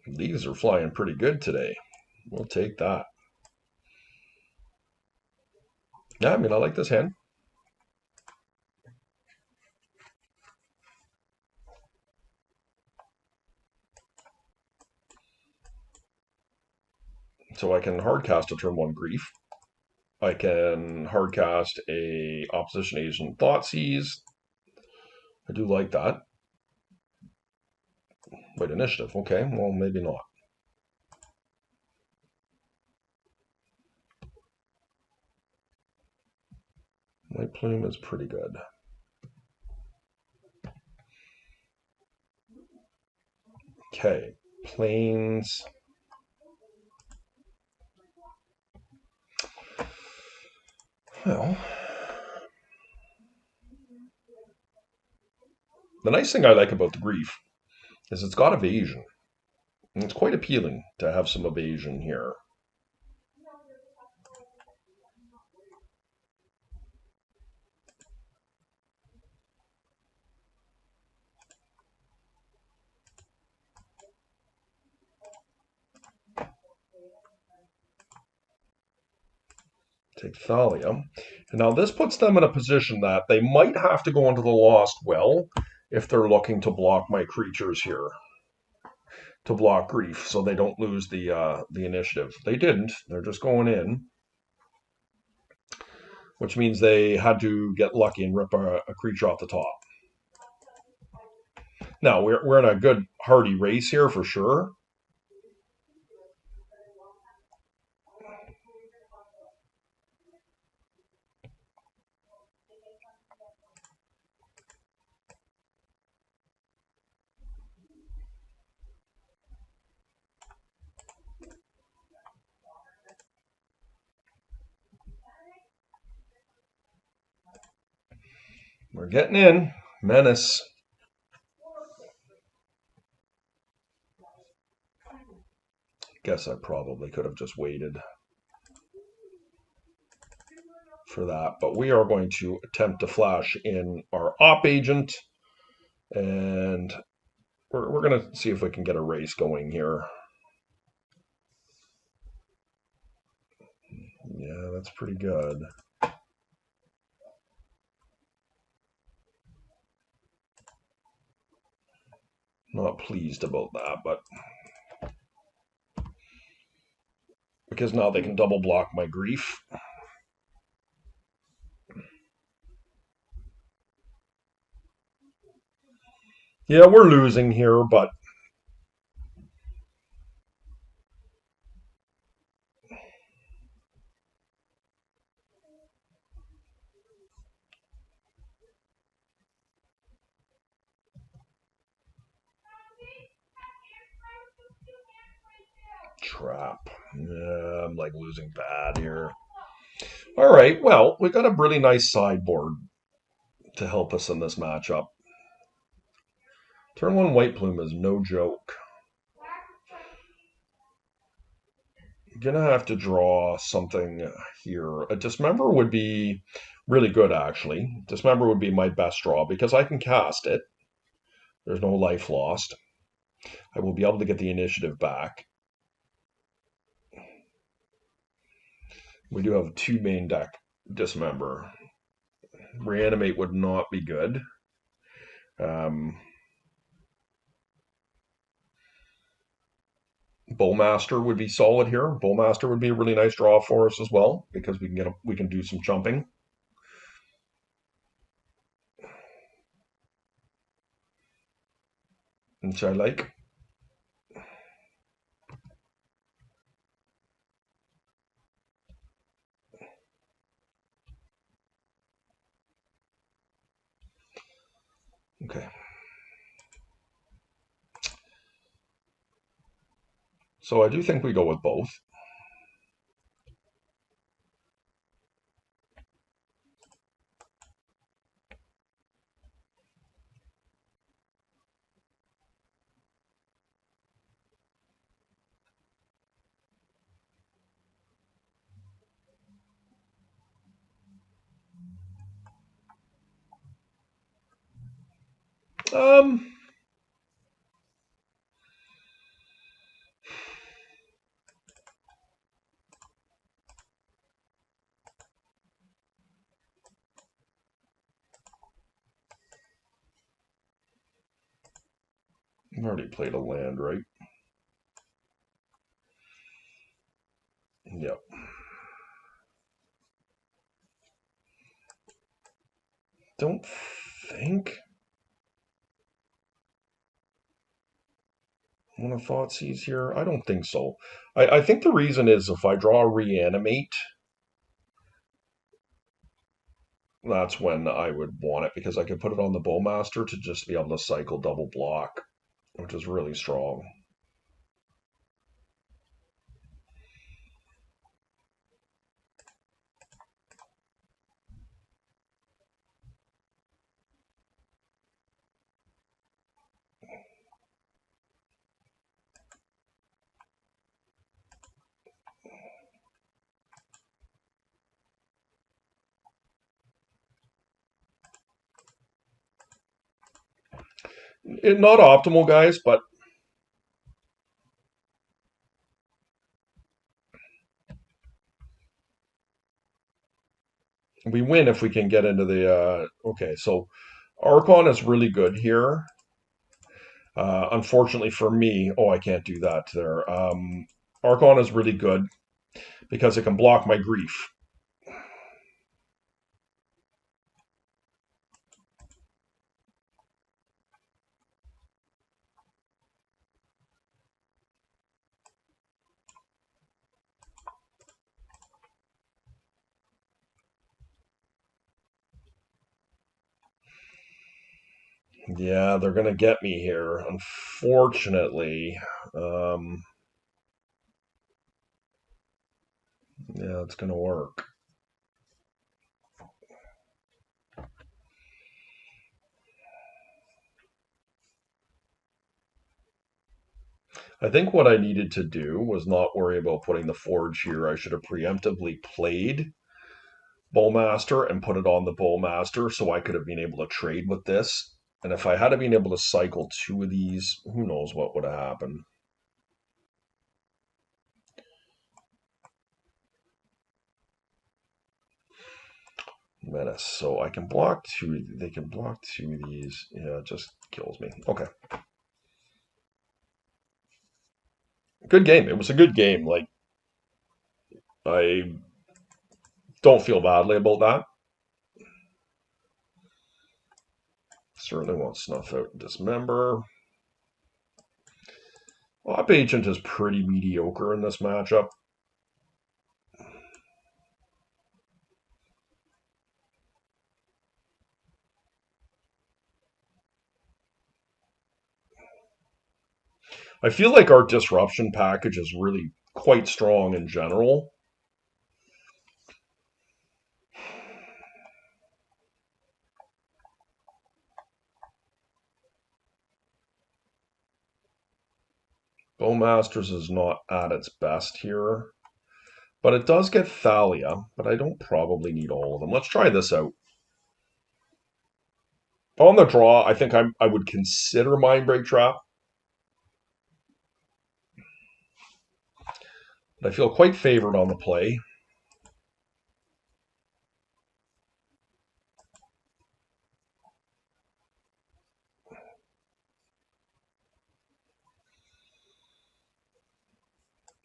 These are flying pretty good today. We'll take that. Yeah, I mean, I like this hand. So I can hardcast a turn 1 grief. I can hardcast a opposition agent Thoughtseize. I do like that. Wait, initiative. Okay, well, maybe not. White Plume is pretty good. Okay, planes. Well, the nice thing I like about the Grief is it's got evasion. And it's quite appealing to have some evasion here. Take Thalia. And now this puts them in a position that they might have to go into the Lost Well if they're looking to block my creatures here. To block Grief so they don't lose the initiative. They didn't. They're just going in. Which means they had to get lucky and rip a creature off the top. Now, we're in a good hardy race here for sure. We're getting in. Menace. Guess I probably could have just waited for that, but we are going to attempt to flash in our op agent, and we're going to see if we can get a race going here. Yeah, that's pretty good. Not pleased about that, but because now they can double block my Grief. Yeah, we're losing here, but trap. Yeah, I'm like losing bad here. All right, well, we got a really nice sideboard to help us in this matchup. Turn 1 White Plume is no joke. Gonna have to draw something here. A Dismember would be really good, actually. Dismember would be my best draw because I can cast it. There's no life lost. I will be able to get the initiative back. We do have 2 main deck Dismember. Reanimate would not be good. Bowmaster would be solid here. Bowmaster would be a really nice draw for us as well because we can do some jumping. Which I like. Okay. So I do think we go with both. Um, I've already played a land, right? Yep. Don't think. One of Thoughtseize here? I don't think so. I think the reason is if I draw Reanimate, that's when I would want it because I could put it on the Bowmaster to just be able to cycle double block. which is really strong. Not optimal, guys, but we win if we can get into the. Okay, so Archon is really good here. Unfortunately for me, oh, I can't do that there. Archon is really good because it can block my grief. Yeah, they're gonna get me here, unfortunately. Um, yeah, it's gonna work. I think what I needed to do was not worry about putting the forge here. I should have preemptively played Bowmaster and put it on the Bowmaster so I could have been able to trade with this. And if I had been able to cycle two of these, who knows what would have happened. Menace. So I can block two. They can block two of these. Yeah, it just kills me. Okay. Good game. It was a good game. Like, I don't feel badly about that. Certainly won't snuff out and dismember. Op Agent is pretty mediocre in this matchup. I feel like our disruption package is really quite strong in general. Bowmasters is not at its best here, but it does get Thalia, but I don't probably need all of them. Let's try this out. On the draw, I think I would consider Mindbreak Trap, but I feel quite favored on the play.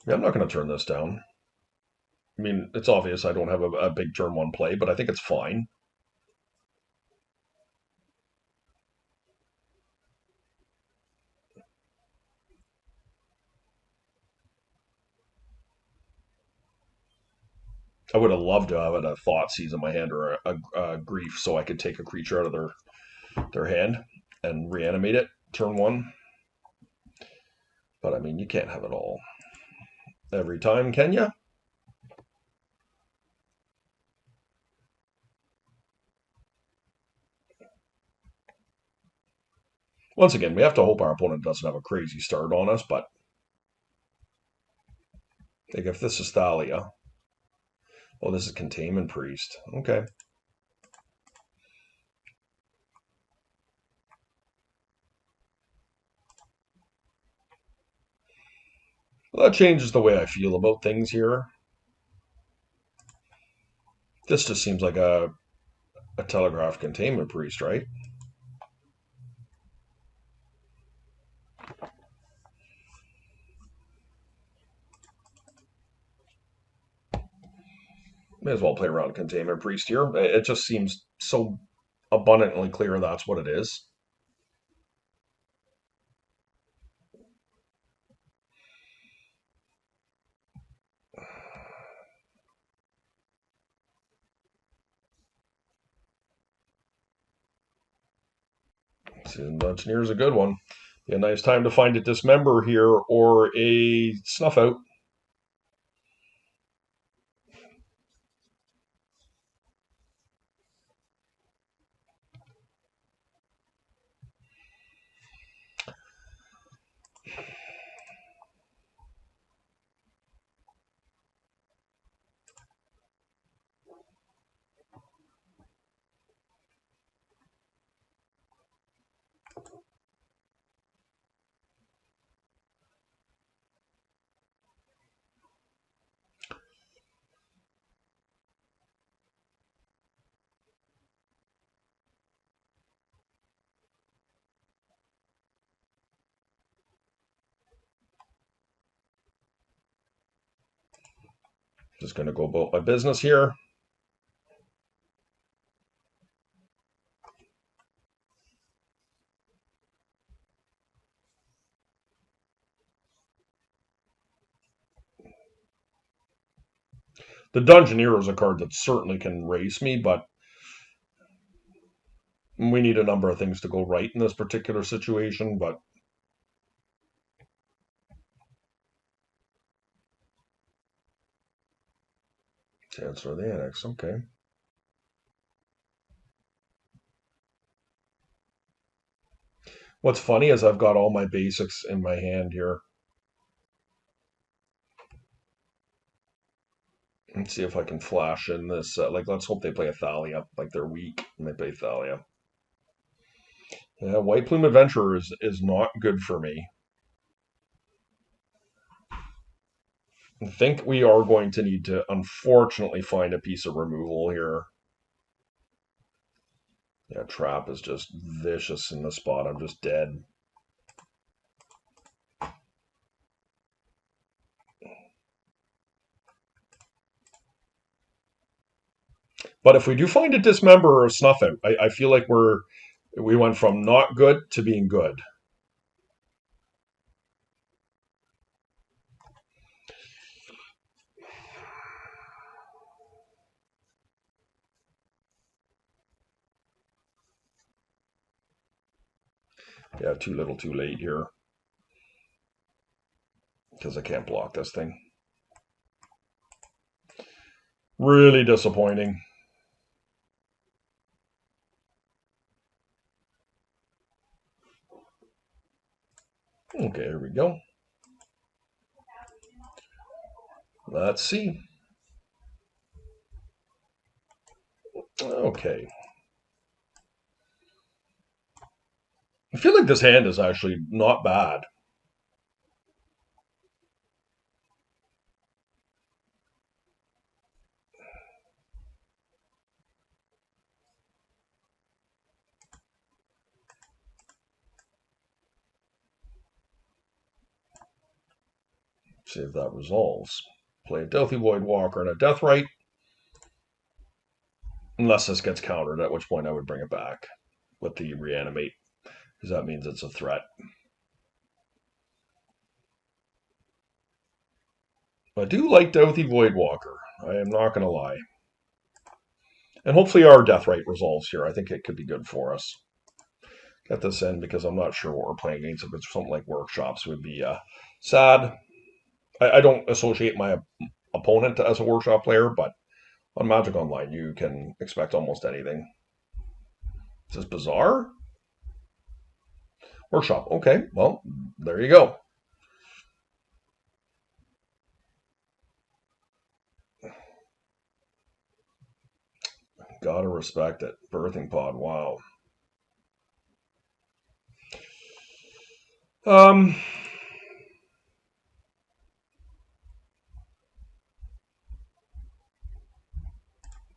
Yeah, I'm not going to turn this down. I mean, it's obvious I don't have a big turn one play, but I think it's fine. I would have loved to have a Thoughtseize in my hand or a Grief so I could take a creature out of their hand and reanimate it turn one. But I mean, you can't have it all every time, can you? Once again, we have to hope our opponent doesn't have a crazy start on us, but like if this is Thalia, oh, this is Containment Priest. Okay. Well, that changes the way I feel about things here. This just seems like a Telegraph Containment Priest, right? May as well play around Containment Priest here. It just seems so abundantly clear that's what it is. Seasoned Dungeoneer is a good one. A nice time to find a dismember here or a snuff out. Just going to go about my business here. The Dungeoneer is a card that certainly can race me, but we need a number of things to go right in this particular situation. But Chancellor of the Annex, okay. What's funny is I've got all my basics in my hand here. Let's see if I can flash in this. Let's hope they play a Thalia. Like, they're weak and they play Thalia. Yeah, White Plume Adventurer is not good for me. I think we are going to need to, unfortunately, find a piece of removal here. Yeah, Trap is just vicious in the spot. I'm just dead. But if we do find a Dismember or a Snuff Out, I feel like we went from not good to being good. Yeah, too little too late here. Because I can't block this thing. Really disappointing. Okay, here we go. Let's see. Okay. I feel like this hand is actually not bad. See if that resolves. Play a Delphi Void Walker and a Deathrite. Unless this gets countered, at which point I would bring it back with the Reanimate, because that means it's a threat. I do like Delphi Void Walker. I am not going to lie. And hopefully our Deathrite resolves here. I think it could be good for us. Get this in because I'm not sure what we're playing against. If it's something like Workshops, would be sad. I don't associate my opponent as a Workshop player, but on Magic Online, you can expect almost anything. Is this bizarre? Workshop. Okay, well, there you go. Gotta respect it. Birthing Pod, wow.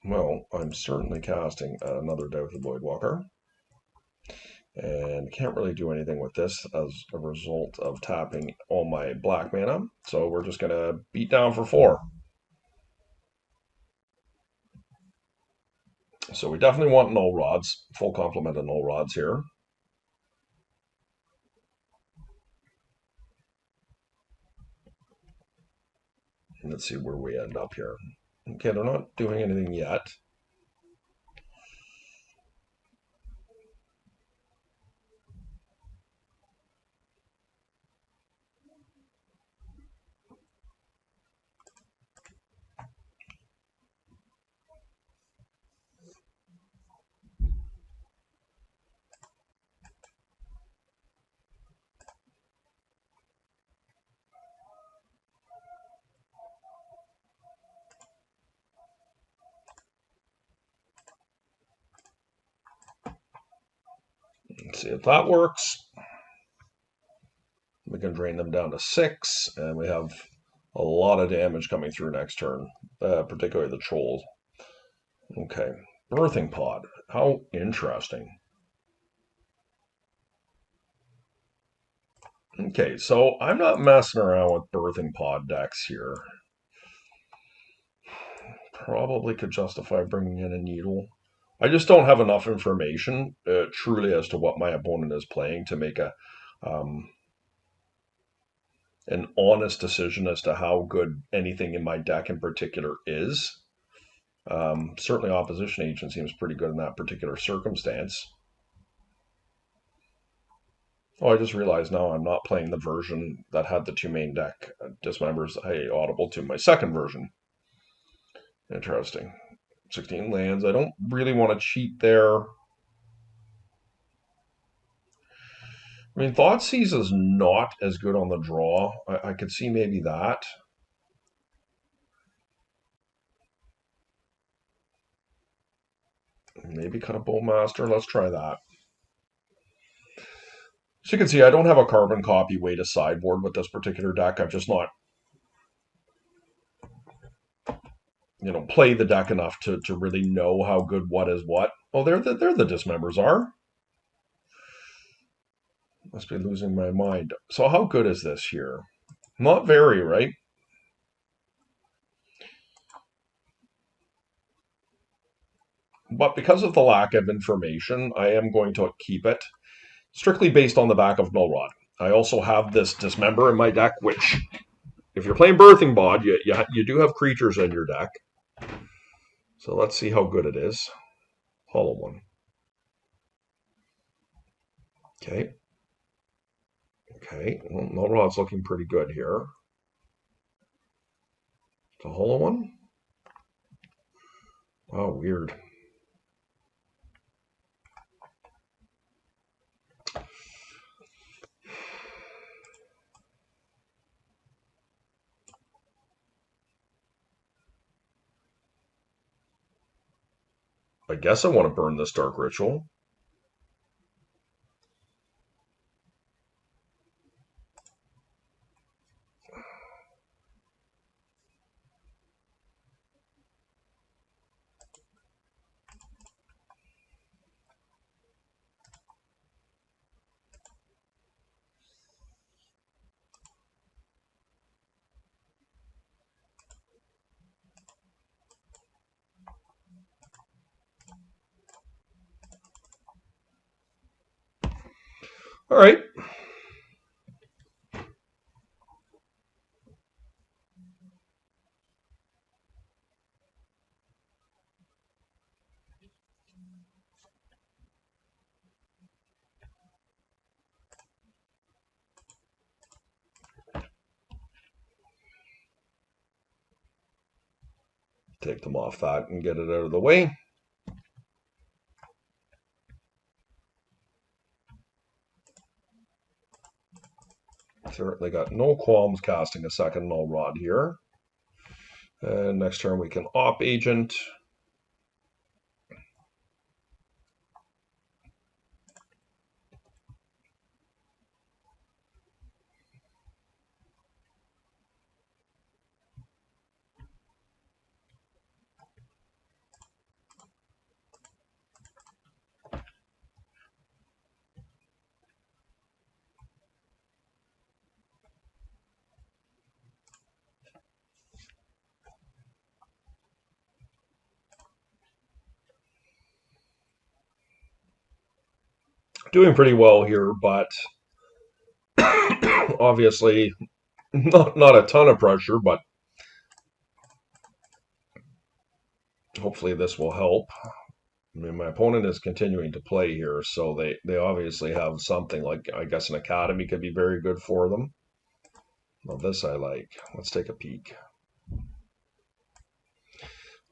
Well, I'm certainly casting another Doubt the Void Walker. And can't really do anything with this as a result of tapping all my black mana. So we're just going to beat down for 4. So we definitely want Null Rods. Full complement of Null Rods here. Let's see where we end up here. Okay, they're not doing anything yet. Let's see if that works. We can drain them down to 6, and we have a lot of damage coming through next turn, particularly the trolls. Okay, birthing pod. How interesting. Okay, so I'm not messing around with birthing pod decks here. Probably could justify bringing in a needle. I just don't have enough information truly as to what my opponent is playing to make an honest decision as to how good anything in my deck in particular is. Certainly opposition agent seems pretty good in that particular circumstance. Oh, I just realized now I'm not playing the version that had the 2 main deck dismembers. I audible to my second version. Interesting. 16 lands. I don't really want to cheat there. I mean, Thoughtseize is not as good on the draw. I could see maybe that. Maybe cut a Bowmaster. Let's try that. So you can see I don't have a carbon copy way to sideboard with this particular deck. I've just not, played the deck enough to really know how good what is what. Oh, there the dismembers are. Must be losing my mind. So how good is this here? Not very, right? But because of the lack of information, I am going to keep it strictly based on the back of Null Rod. I also have this Dismember in my deck, which, if you're playing Birthing Bod, you do have creatures in your deck. So let's see how good it is. Hollow one. Okay. Okay, well, Null Rod's looking pretty good here. It's a hollow one? Oh, weird. I guess I want to burn this Dark Ritual. All right. Take them off that and get it out of the way. Certainly got no qualms casting a second Null Rod here. And next turn we can Op Agent. Doing pretty well here, but obviously not a ton of pressure, but hopefully this will help. I mean, my opponent is continuing to play here, so they obviously have something like, I guess, an Academy could be very good for them. Well, this I like. Let's take a peek.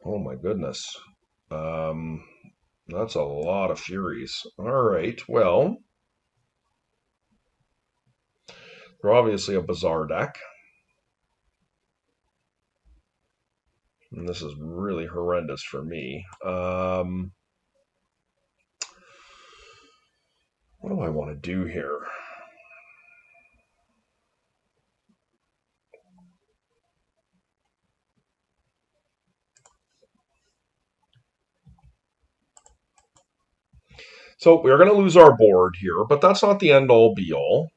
Oh my goodness. That's a lot of Furies. All right, well, they're obviously a bizarre deck. And this is really horrendous for me. What do I want to do here? So we're going to lose our board here, but that's not the end-all be-all.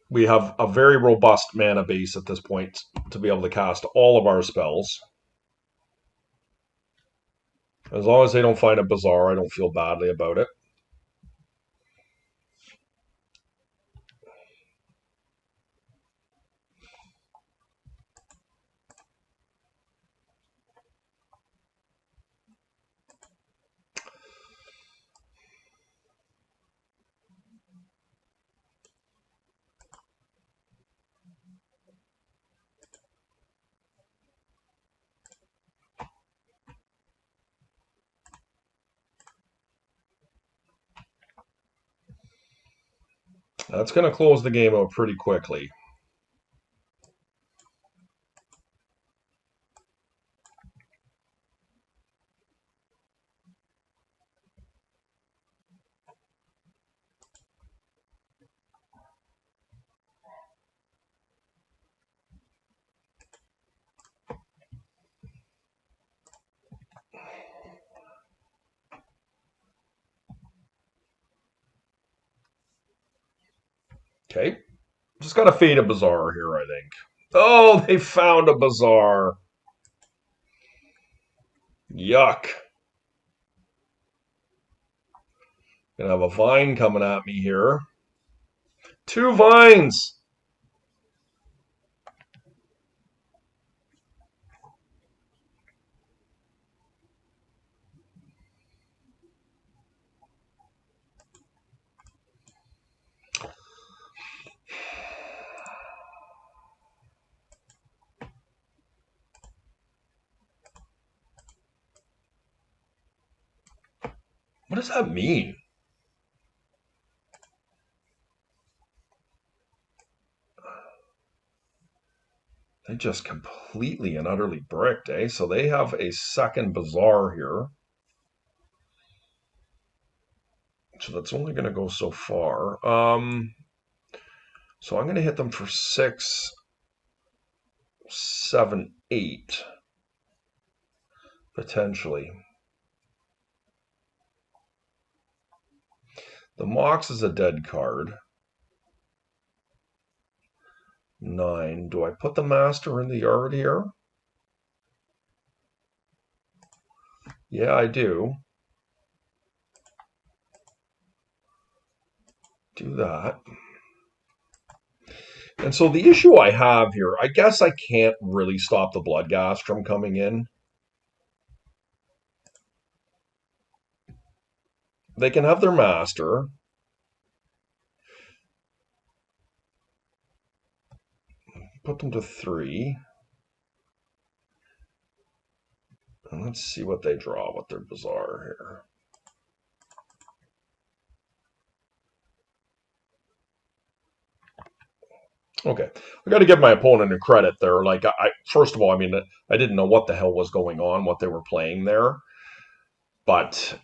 We have a very robust mana base at this point to be able to cast all of our spells. As long as they don't find a Bazaar, I don't feel badly about it. That's going to close the game out pretty quickly. Okay. Just got to fade a Bazaar here, I think. Oh, they found a Bazaar. Yuck. Gonna have a vine coming at me here. 2 vines. What does that mean? They just completely and utterly bricked, eh? So they have a second Bazaar here. So that's only going to go so far. So I'm going to hit them for 6, 7, 8. Potentially. The Mox is a dead card. 9. Do I put the Master in the yard here? Yeah, I do. Do that. And so the issue I have here, I guess I can't really stop the Bloodghast from coming in. They can have their Master. Put them to 3. And let's see what they draw with their Bazaar here. Okay, I got to give my opponent a credit there. Like, first of all, I mean, I didn't know what the hell was going on, what they were playing there. But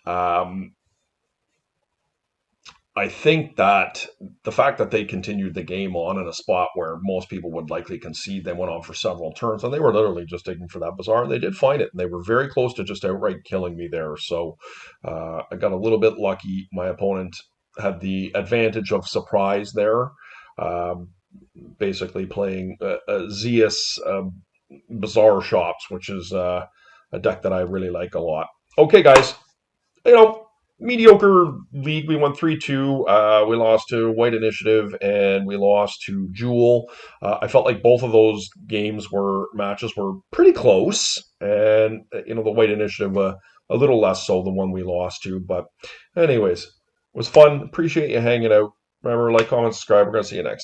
I think that the fact that they continued the game on in a spot where most people would likely concede, they went on for several turns, and they were literally just digging for that Bazaar, and they did find it, and they were very close to just outright killing me there. So I got a little bit lucky. My opponent had the advantage of surprise there, basically playing Zeus Bazaar Shops, which is a deck that I really like a lot. Okay, guys, mediocre league. We won 3-2. We lost to White Initiative and we lost to Jewel. I felt like both of those matches were pretty close, and the White Initiative a little less so, the one we lost to. But anyways, it was fun. Appreciate you hanging out. Remember, like, comment, subscribe. We're gonna see you next time.